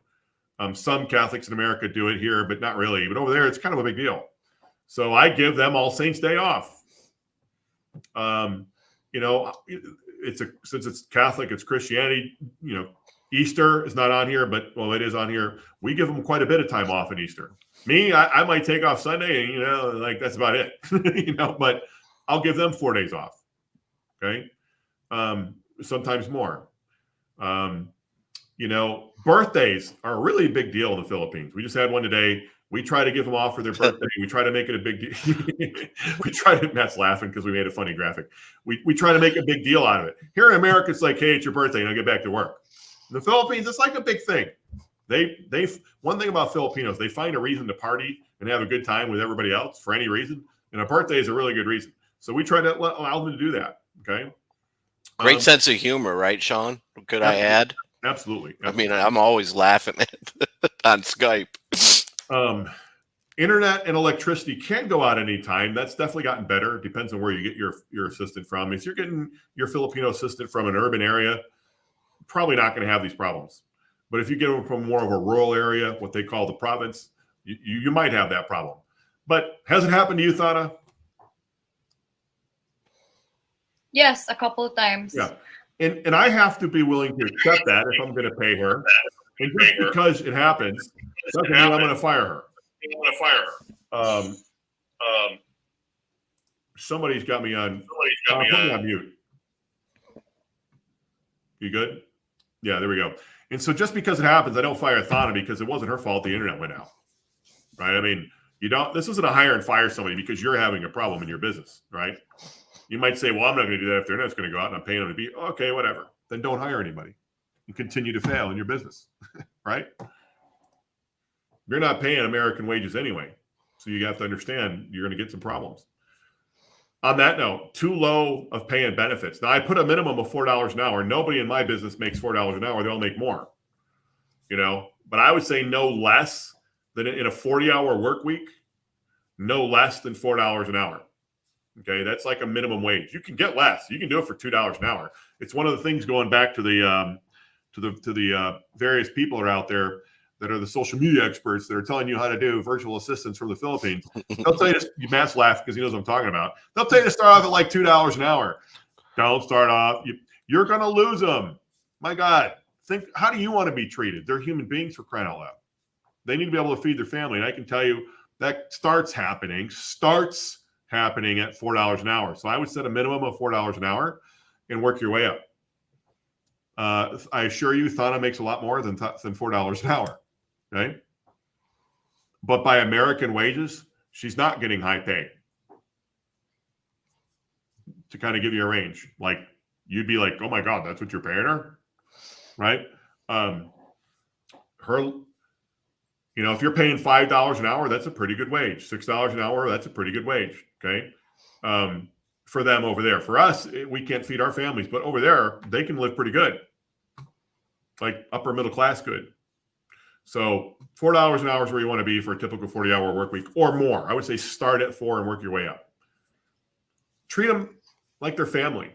Some Catholics in America do it here, but not really. But over there, it's kind of a big deal. So I give them All Saints Day off. Since it's Catholic, it's Christianity. Easter is not on here, but it is on here. We give them quite a bit of time off at Easter. Me, I might take off Sunday, and that's about it. But I'll give them 4 days off. Okay, sometimes more. Birthdays are a really big deal in the Philippines. We just had one today. We try to give them off for their birthday. We try to make it a big deal. Matt's laughing because we made a funny graphic. We try to make a big deal out of it. Here in America, it's like, hey, it's your birthday, and I'll get back to work. In the Philippines, it's like a big thing. One thing about Filipinos, they find a reason to party and have a good time with everybody else for any reason. And a birthday is a really good reason. So we try to allow them to do that. Okay. Great sense of humor, right, Sean? Could I add? Absolutely. I mean, I'm always laughing on Skype. Internet and electricity can go out anytime. That's definitely gotten better. It depends on where you get your assistant from. If you're getting your Filipino assistant from an urban area, probably not going to have these problems. But if you get them from more of a rural area, what they call the province, you might have that problem. But has it happened to you, Thana? Yes, a couple of times. Yeah. And I have to be willing to accept that if I'm going to pay her. And just because it happens, doesn't mean I'm going to fire her. Somebody's got me on. Put me on mute. You good? Yeah, there we go. And so just because it happens, I don't fire Thana because it wasn't her fault the internet went out. Right? I mean, this isn't a hire and fire somebody because you're having a problem in your business, right? You might say, well, I'm not going to do that if the internet's going to go out and I'm paying them to be, okay, whatever. Then don't hire anybody and continue to fail in your business, right? You're not paying American wages anyway. So you have to understand you're going to get some problems. On that note, too low of pay and benefits. Now, I put a minimum of $4 an hour. Nobody in my business makes $4 an hour. They all make more, But I would say no less than in a 40-hour work week, no less than $4 an hour. Okay, that's like a minimum wage. You can get less. You can do it for $2 an hour. It's one of the things going back to the various people that are out there that are the social media experts that are telling you how to do virtual assistants from the Philippines. They'll tell you to, Matt's laugh because he knows what I'm talking about. They'll tell you to start off at like $2 an hour. Don't start off. You're going to lose them. My God, think, how do you want to be treated? They're human beings, for crying out loud. They need to be able to feed their family. And I can tell you that starts happening at $4 an hour. So I would set a minimum of $4 an hour and work your way up. I assure you, Thana makes a lot more than $4 an hour. Okay. But by American wages, she's not getting high pay. To kind of give you a range, like you'd be like, oh my God, that's what you're paying her. Right. If you're paying $5 an hour, that's a pretty good wage. $6 an hour, that's a pretty good wage. Okay. for them over there. For us, we can't feed our families, but over there, they can live pretty good, like upper middle class good. So $4 an hour is where you want to be for a typical 40-hour work week or more. I would say start at 4 and work your way up. Treat them like their family.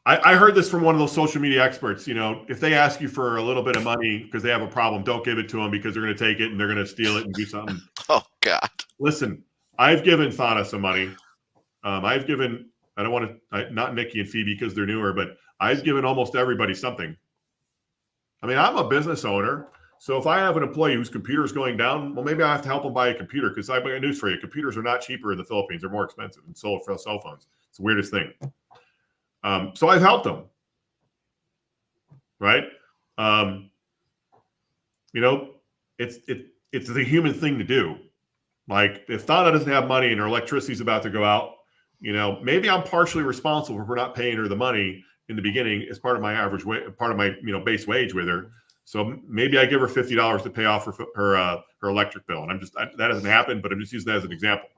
I heard this from one of those social media experts. If they ask you for a little bit of money because they have a problem, don't give it to them because they're going to take it and they're going to steal it and do something. Oh, God. Listen, I've given Thana some money. I've given, I don't want to, not Nikki and Phoebe because they're newer, but I've given almost everybody something. I mean, I'm a business owner. So if I have an employee whose computer is going down, well, maybe I have to help them buy a computer because I've got news for you. Computers are not cheaper in the Philippines. They're more expensive and sold for cell phones. It's the weirdest thing. So I've helped them, right? It's the human thing to do. Like if Thana doesn't have money and her electricity's about to go out, maybe I'm partially responsible for not paying her the money in the beginning as part of my average wage, part of my base wage with her. So maybe I give her $50 to pay off her electric bill, and that doesn't happen, but I'm just using that as an example.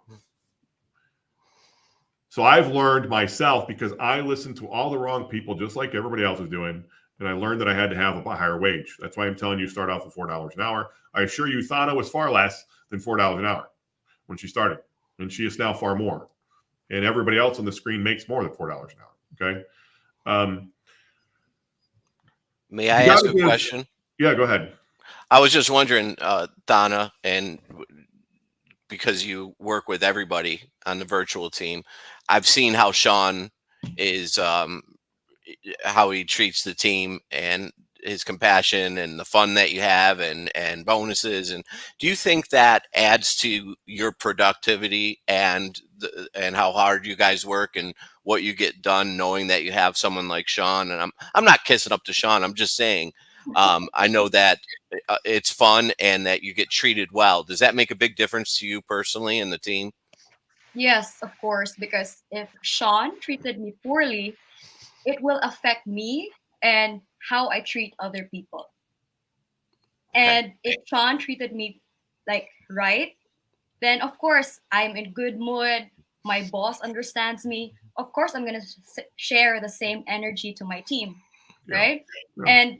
So I've learned myself because I listened to all the wrong people, just like everybody else is doing, and I learned that I had to have a higher wage. That's why I'm telling you start off with $4 an hour. I assure you, Thana was far less than $4 an hour when she started, and she is now far more. And everybody else on the screen makes more than $4 an hour. Okay. May I ask a question? Yeah, go ahead. I was just wondering, Thana, and because you work with everybody on the virtual team, I've seen how Sean is, how he treats the team and his compassion and the fun that you have and bonuses. And do you think that adds to your productivity and how hard you guys work and what you get done, knowing that you have someone like Sean? And I'm not kissing up to Sean. I'm just saying, I know that it's fun and that you get treated well. Does that make a big difference to you personally and the team? Yes, of course, because if Sean treated me poorly, it will affect me and how I treat other people. And if Sean treated me right, then of course I'm in good mood. My boss understands me. Of course, I'm going to share the same energy to my team, right? Yeah. And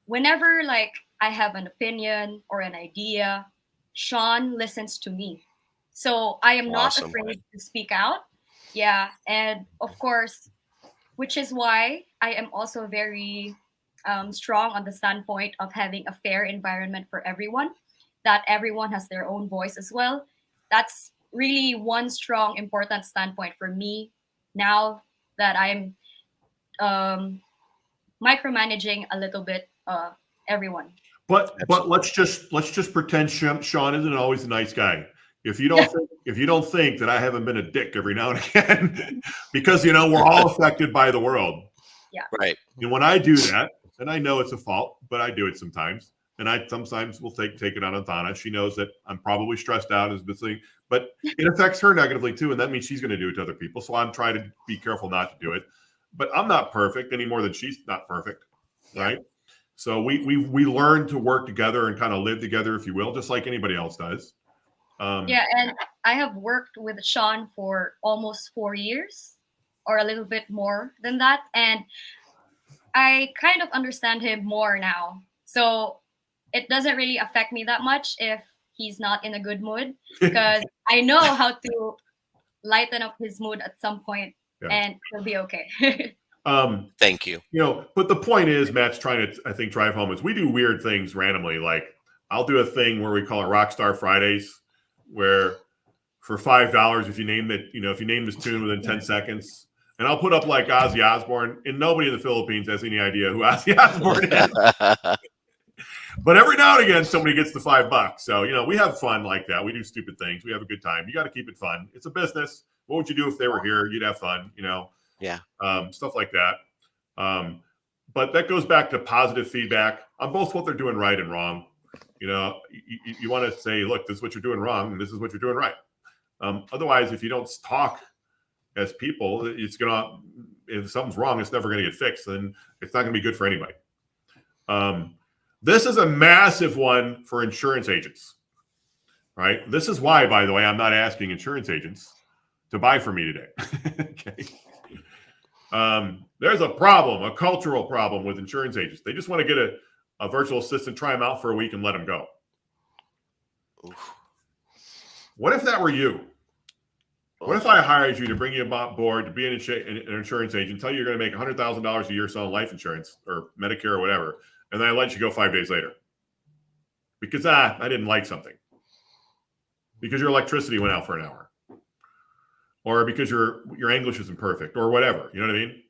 whenever I have an opinion or an idea, Sean listens to me. So I am not afraid to speak out. Yeah. And of course, which is why I am also very strong on the standpoint of having a fair environment for everyone, that everyone has their own voice as well. That's really one strong, important standpoint for me now that I'm micromanaging a little bit everyone. But let's just pretend Sean isn't always a nice guy. If you don't think that I haven't been a dick every now and again, because we're all affected by the world. Yeah. Right. And when I do that, and I know it's a fault, but I do it sometimes, and I sometimes will take it on Thana. She knows that I'm probably stressed out as this thing, but it affects her negatively too, and that means she's going to do it to other people. So I'm trying to be careful not to do it. But I'm not perfect any more than she's not perfect, right? So we learn to work together and kind of live together, if you will, just like anybody else does. Yeah, and I have worked with Sean for almost 4 years or a little bit more than that. And I kind of understand him more now. So it doesn't really affect me that much if he's not in a good mood, because I know how to lighten up his mood at some point, and he'll be okay. Thank you. But the point is, Matt's trying to, I think, drive home is we do weird things randomly. Like I'll do a thing where we call it Rockstar Fridays, where for $5, if you name this tune within 10 seconds, and I'll put up like Ozzy Osbourne, and nobody in the Philippines has any idea who Ozzy Osbourne is. But every now and again, somebody gets the $5. So, we have fun like that. We do stupid things. We have a good time. You got to keep it fun. It's a business. What would you do if they were here? You'd have fun, Yeah. Stuff like that. But that goes back to positive feedback on both what they're doing right and wrong. You want to say, look, this is what you're doing wrong, and this is what you're doing right. Otherwise, if you don't talk as people, if something's wrong, it's never going to get fixed, and it's not going to be good for anybody. This is a massive one for insurance agents. right? This is why, by the way, I'm not asking insurance agents to buy from me today. Okay. There's a problem, a cultural problem with insurance agents. They just want to get a virtual assistant, try them out for a week, and let them go. Oof. What if that were you? What if I hired you to bring you on board to be an insurance agent, tell you you're going to make $100,000 a year selling life insurance or Medicare or whatever, and then I let you go 5 days later because I didn't like something, because your electricity went out for an hour, or because your English isn't perfect, or whatever. You know what I mean?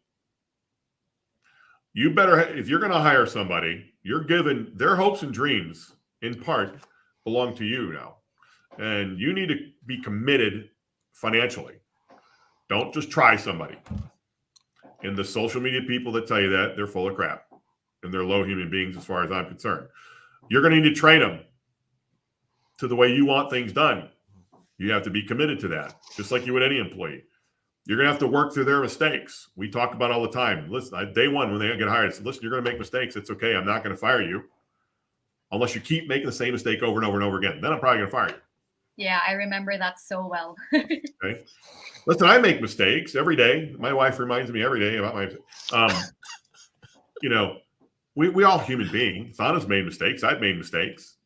You better, if you're going to hire somebody, you're given their hopes and dreams in part belong to you now, and you need to be committed financially. Don't just try somebody. And the social media people that tell you that, they're full of crap, and they're low human beings as far as I'm concerned. You're going to need to train them to the way you want things done. You have to be committed to that, just like you would any employee. You're going to have to work through their mistakes. We talk about all the time. Listen, day one when they get hired, I said, listen, you're going to make mistakes. It's okay. I'm not going to fire you unless you keep making the same mistake over and over and over again. Then I'm probably going to fire you. Yeah, I remember that so well. Okay. Listen, I make mistakes every day. My wife reminds me every day about my, you know, we all human beings. Sana's made mistakes. I've made mistakes.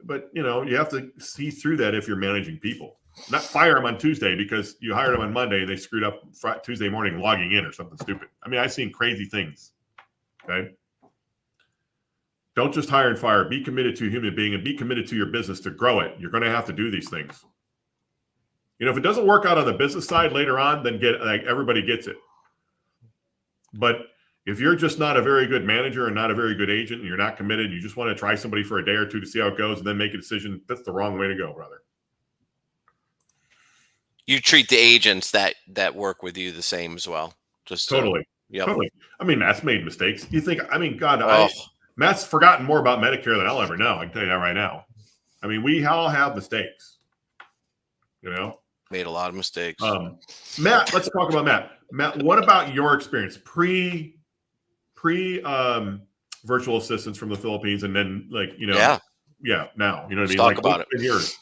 But, you know, you have to see through that if you're managing people. Not fire them on Tuesday because you hired them on Monday and they screwed up Tuesday morning logging in or something stupid. I mean, I've seen crazy things. Okay. Don't just hire and fire. Be committed to a human being and be committed to your business to grow it. You're going to have to do these things. You know, if it doesn't work out on the business side later on, then everybody gets it. But if you're just not a very good manager and not a very good agent, and you're not committed, you just want to try somebody for a day or two to see how it goes and then make a decision, that's the wrong way to go, brother. You treat the agents that work with you the same as well. Just totally. Yep. Totally. I mean, Matt's made mistakes. You think, I mean, God, Matt's forgotten more about Medicare than I'll ever know. I can tell you that right now. I mean, we all have mistakes, you know? Made a lot of mistakes. Matt, let's talk about Matt. Matt, what about your experience pre virtual assistants from the Philippines, and then now, you know what I mean? Talk about it. Yours?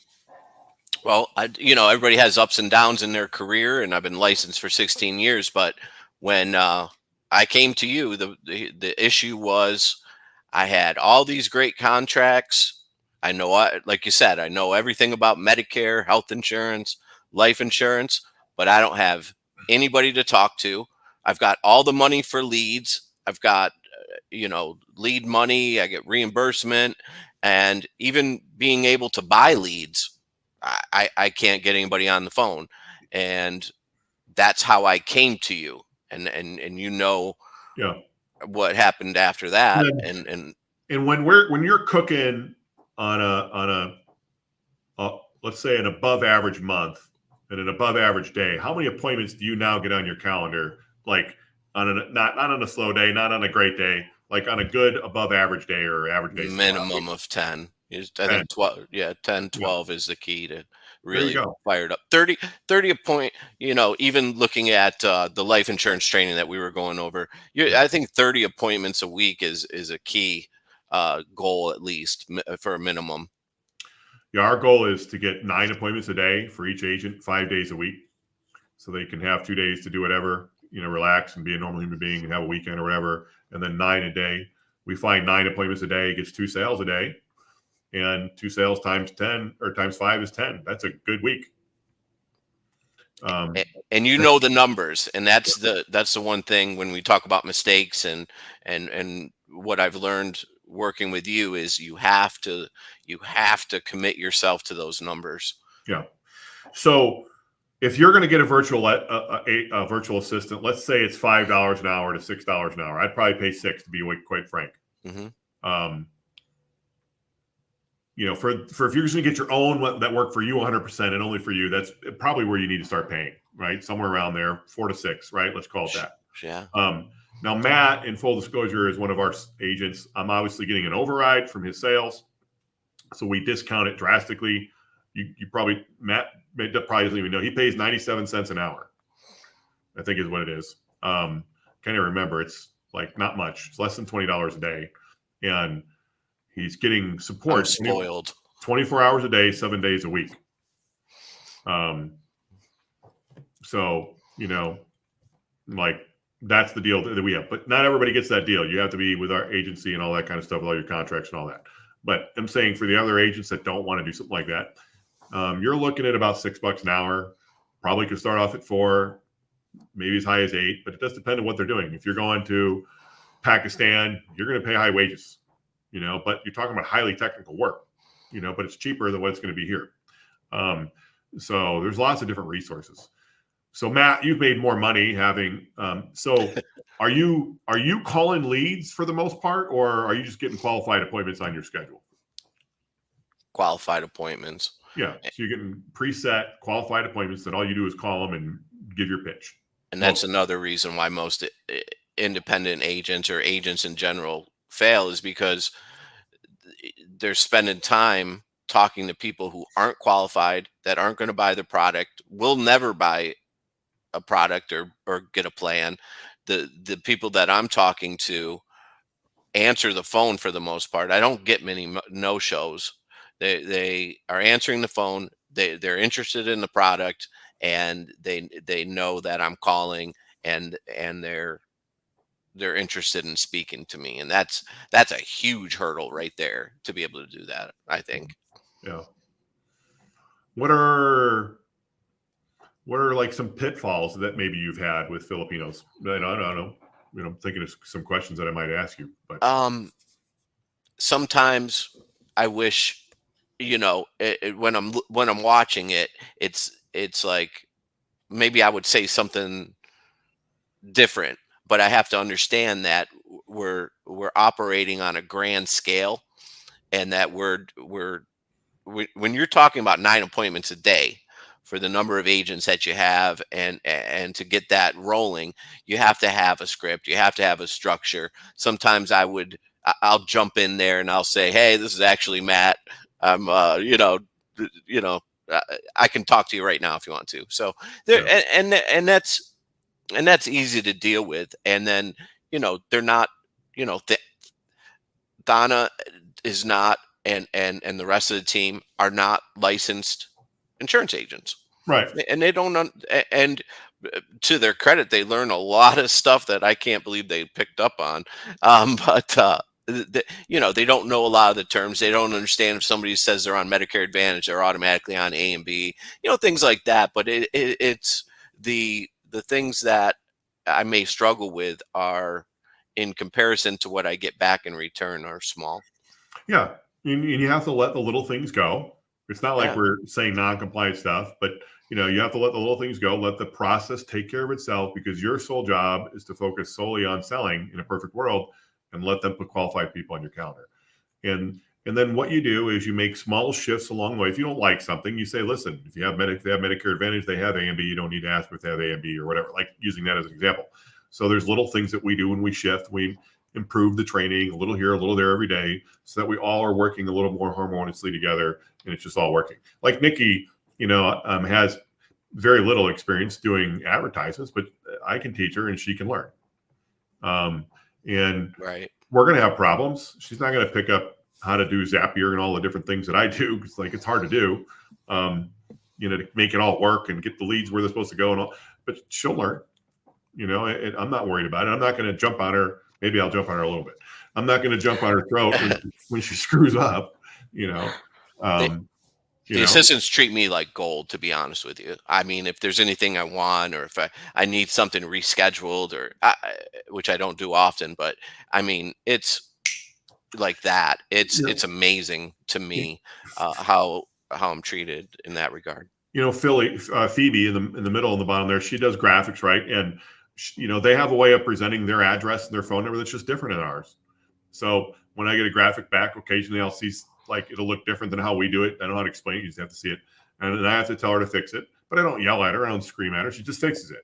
Well, everybody has ups and downs in their career, and I've been licensed for 16 years. But when I came to you, the issue was I had all these great contracts. I know, like you said, I know everything about Medicare, health insurance, life insurance, but I don't have anybody to talk to. I've got all the money for leads. I've got, lead money. I get reimbursement, and even being able to buy leads, I can't get anybody on the phone. And that's how I came to you. And what happened after that. And when you're cooking on a let's say an above average month and an above average day, how many appointments do you now get on your calendar? Like not on a slow day, not on a great day, like on a good above average day or average day? Minimum of 10. I think 12. Yeah, 10, 12 is the key to really fire it up. 30 a point, even looking at the life insurance training that we were going over, I think 30 appointments a week is a key goal, at least for a minimum. Yeah, our goal is to get 9 appointments a day for each agent, 5 days a week, so they can have 2 days to do whatever, relax and be a normal human being and have a weekend or whatever, and then 9 a day. We find 9 appointments a day gets 2 sales a day, and 2 sales times 10 or times 5 is 10. That's a good week. And the numbers, and that's the one thing when we talk about mistakes and what I've learned working with you is you have to commit yourself to those numbers. Yeah. So if you're going to get a virtual assistant, let's say it's $5 an hour to $6 an hour. I'd probably pay $6 to be quite frank. Mm-hmm. For if you're just going to get your own that work for you 100% and only for you, that's probably where you need to start paying, right? Somewhere around there, 4 to 6, right? Let's call it that. Yeah. Now, Matt, in full disclosure, is one of our agents. I'm obviously getting an override from his sales, so we discount it drastically. Matt doesn't even know. He pays 97 cents an hour, I think is what it is. Can't even remember. It's like not much. It's less than $20 a day, and he's getting support. I'm spoiled. 24 hours a day, 7 days a week. So, like that's the deal that we have, but not everybody gets that deal. You have to be with our agency and all that kind of stuff, with all your contracts and all that. But I'm saying for the other agents that don't want to do something like that, you're looking at about $6 an hour. Probably could start off at 4, maybe as high as 8, but it does depend on what they're doing. If you're going to Pakistan, you're going to pay high wages, but you're talking about highly technical work, but it's cheaper than what it's going to be here. So there's lots of different resources. So Matt, you've made more money having. So are you calling leads for the most part, or are you just getting qualified appointments on your schedule? Qualified appointments. Yeah, so you're getting preset qualified appointments that all you do is call them and give your pitch. And that's another reason why most independent agents or agents in general fail, is because they're spending time talking to people who aren't qualified, that aren't going to buy the product, will never buy a product or get a plan. The people that I'm talking to answer the phone for the most part. I don't get many no-shows. They are answering the phone. They're interested in the product, and they know that I'm calling, and they're interested in speaking to me. And that's a huge hurdle right there to be able to do that, I think. Yeah. What are like some pitfalls that maybe you've had with Filipinos? I don't know. I'm thinking of some questions that I might ask you, but sometimes I wish, when I'm watching it, it's like maybe I would say something different, but I have to understand that we're operating on a grand scale, and that when you're talking about 9 appointments a day for the number of agents that you have, and to get that rolling, you have to have a script, you have to have a structure. Sometimes I'll jump in there and I'll say, hey, this is actually Matt. I'm I can talk to you right now if you want to. So there, and that's easy to deal with. And then, they're not, Donna is not, and the rest of the team are not licensed insurance agents, right? And they don't, and to their credit, they learn a lot of stuff that I can't believe they picked up on. But they don't know a lot of the terms. They don't understand if somebody says they're on Medicare Advantage, they're automatically on A and B, things like that. But it's the things that I may struggle with are, in comparison to what I get back in return, are small. Yeah. And you have to let the little things go. It's not like we're saying non-compliant stuff, but you have to let the little things go. Let the process take care of itself, because your sole job is to focus solely on selling in a perfect world, and let them put qualified people on your calendar. And then what you do is you make small shifts along the way. If you don't like something, you say, listen, if they have Medicare Advantage, they have A and B. You don't need to ask if they have A and B or whatever, like using that as an example. So there's little things that we do when we shift. We improve the training a little here, a little there every day, so that we all are working a little more harmoniously together, and it's just all working. Like Nikki, has very little experience doing advertisements, but I can teach her and she can learn. And right, we're going to have problems. She's not going to pick up how to do Zapier and all the different things that I do. It's hard to do, to make it all work and get the leads where they're supposed to go and all, but she'll learn, I'm not worried about it. I'm not going to jump on her. Maybe I'll jump on her a little bit. I'm not going to jump on her throat when she screws up, The assistants treat me like gold, to be honest with you. I mean, if there's anything I want, or if I need something rescheduled, which I don't do often, but I mean, it's like that. It's amazing to me how I'm treated in that regard. Phoebe in the middle and the bottom there, she does graphics, right? And they have a way of presenting their address and their phone number that's just different than ours. So when I get a graphic back, occasionally I'll see, like, it'll look different than how we do it. I don't know how to explain it. You just have to see it. And then I have to tell her to fix it. But I don't yell at her. I don't scream at her. She just fixes it.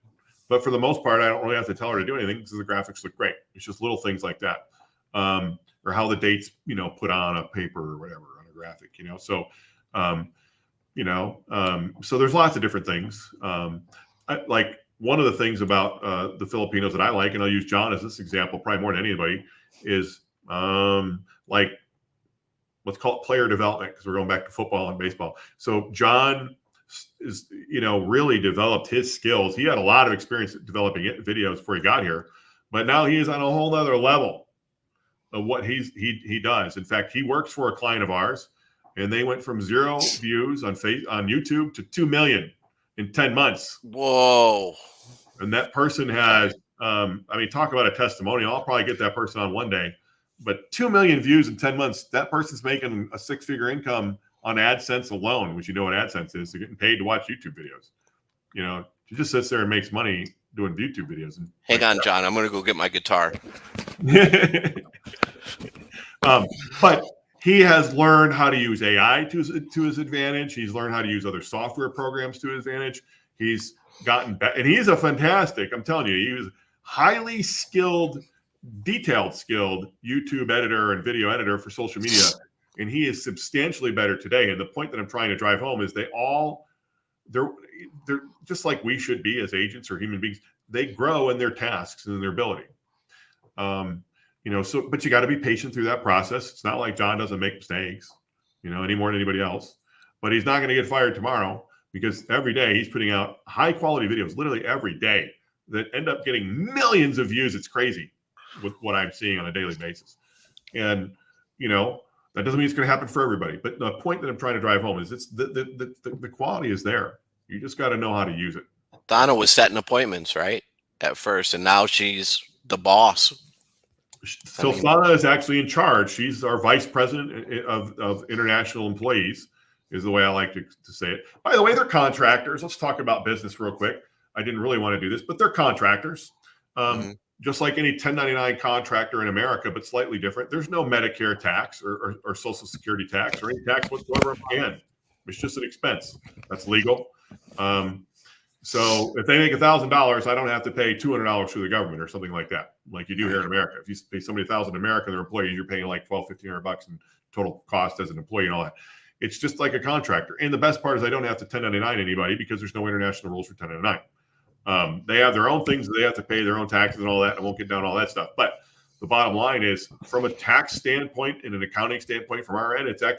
But for the most part, I don't really have to tell her to do anything, because the graphics look great. It's just little things like that. Or how the dates, put on a paper or whatever on a graphic, So, so there's lots of different things. Like one of the things about the Filipinos that I like, and I'll use John as this example probably more than anybody, is like let's call it player development, because we're going back to football and baseball. So John is, really developed his skills. He had a lot of experience developing videos before he got here, but now he is on a whole nother level of what he does. In fact, he works for a client of ours, and they went from 0 views on YouTube to 2 million in 10 months. Whoa. And that person has, talk about a testimonial. I'll probably get that person on one day, but 2 million views in 10 months. That person's making a 6-figure income on AdSense alone, which you know what AdSense is. They're getting paid to watch YouTube videos. She just sits there and makes money doing YouTube videos. Hang on, John. I'm going to go get my guitar. But he has learned how to use AI to his advantage. He's learned how to use other software programs to his advantage. He's gotten better, and he's a fantastic, I'm telling you, he was highly skilled, detailed skilled YouTube editor and video editor for social media. And he is substantially better today. And the point that I'm trying to drive home is they're just like we should be as agents or human beings. They grow in their tasks and their ability. But you got to be patient through that process. It's not like John doesn't make mistakes, any more than anybody else. But he's not going to get fired tomorrow, because every day he's putting out high quality videos, literally every day, that end up getting millions of views. It's crazy with what I'm seeing on a daily basis. And, that doesn't mean it's going to happen for everybody. But the point that I'm trying to drive home is the quality is there. You just got to know how to use it. Donna was setting appointments, right, at first, and now she's the boss. So Donna is actually in charge. She's our vice president of international employees, is the way I like to say it. By the way, they're contractors. Let's talk about business real quick. I didn't really want to do this, but they're contractors. Just like any 1099 contractor in America, but slightly different. There's no Medicare tax or Social Security tax or any tax whatsoever on my end. It's just an expense. That's legal. So if they make $1,000, I don't have to pay $200 to the government or something like that, like you do here in America. If you pay somebody $1,000 in America, their employees, you're paying like $1,200-$1,500 in total cost as an employee and all that. It's just like a contractor. And the best part is I don't have to 1099 anybody, because there's no international rules for 1099. They have their own things that they have to pay, their own taxes and all that. I won't get down all that stuff. But the bottom line is, from a tax standpoint and an accounting standpoint from our end, it's a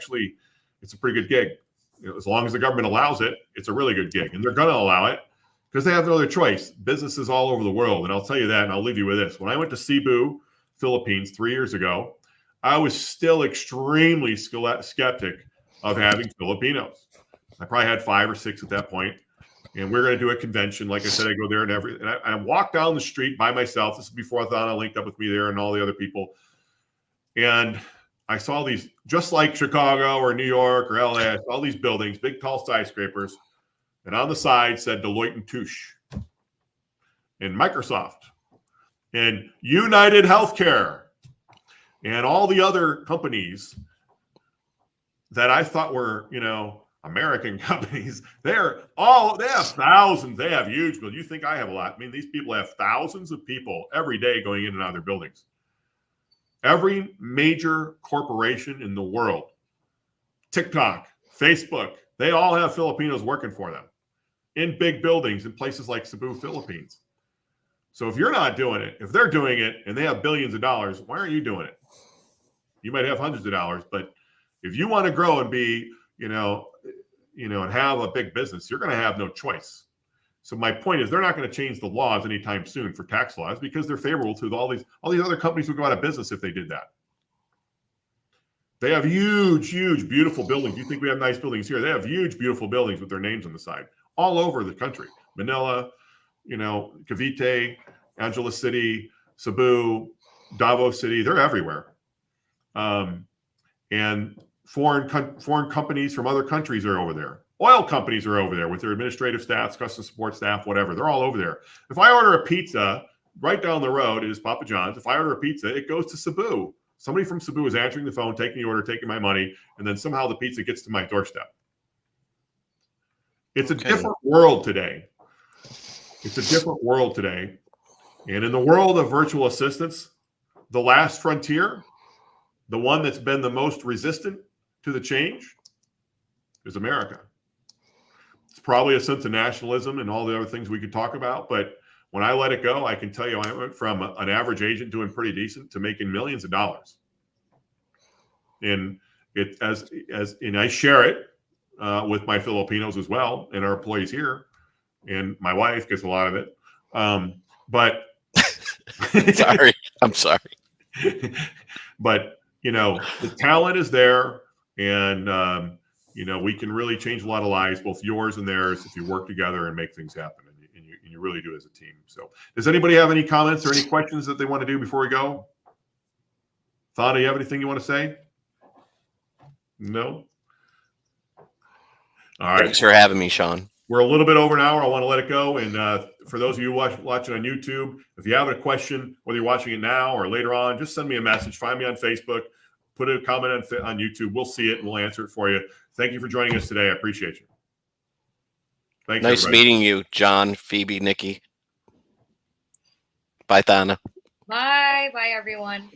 pretty good gig. As long as the government allows it, it's a really good gig. And they're going to allow it because they have no other choice. Businesses all over the world. And I'll tell you that, and I'll leave you with this. When I went to Cebu, Philippines 3 years ago, I was still extremely skeptic of having Filipinos. I probably had 5 or 6 at that point. And we're going to do a convention. Like I said, I go there and I walk down the street by myself. This is before Thana linked up with me there and all the other people. And I saw these, just like Chicago or New York or LA, I saw these buildings, big, tall skyscrapers. And on the side said Deloitte and Touche and Microsoft and United Healthcare and all the other companies that I thought were, American companies. They have thousands. They have huge buildings. You think I have a lot? I mean, these people have thousands of people every day going in and out of their buildings. Every major corporation in the world, TikTok, Facebook, they all have Filipinos working for them in big buildings in places like Cebu, Philippines. So if you're not doing it, if they're doing it and they have billions of dollars, why aren't you doing it? You might have hundreds of dollars, but if you want to grow and be, and have a big business, you're going to have no choice. So my point is, they're not going to change the laws anytime soon for tax laws, because they're favorable to all these other companies would go out of business if they did that. They have huge, beautiful buildings. You think we have nice buildings here? They have huge, beautiful buildings with their names on the side all over the country. Manila, Cavite, Angeles City, Cebu, Davao City, they're everywhere. And foreign companies from other countries are over there. Oil companies are over there with their administrative staffs, customer support staff, whatever. They're all over there. If I order a pizza, right down the road is Papa John's. If I order a pizza, it goes to Cebu. Somebody from Cebu is answering the phone, taking the order, taking my money, and then somehow the pizza gets to my doorstep. It's a different world today. It's a different world today. And in the world of virtual assistants, the last frontier, the one that's been the most resistant to the change, is America. It's probably a sense of nationalism and all the other things we could talk about, but when I let it go, I can tell you I went from an average agent doing pretty decent to making millions of dollars. And it and I share it with my Filipinos as well, and our employees here, and my wife gets a lot of it. But Sorry, I'm sorry. but the talent is there, and we can really change a lot of lives, both yours and theirs, if you work together and make things happen, and you really do as a team. So, does anybody have any comments or any questions that they want to do before we go? Thana, you have anything you want to say? No. All right. Thanks for having me, Sean. We're a little bit over an hour. I want to let it go. And for those of you watching on YouTube, if you have a question, whether you're watching it now or later on, just send me a message. Find me on Facebook. Put a comment on YouTube. We'll see it and we'll answer it for you. Thank you for joining us today. I appreciate you. Thanks. Nice everybody. meeting you, John, Phoebe, Nikki. Bye, Thana. Bye. Bye, everyone.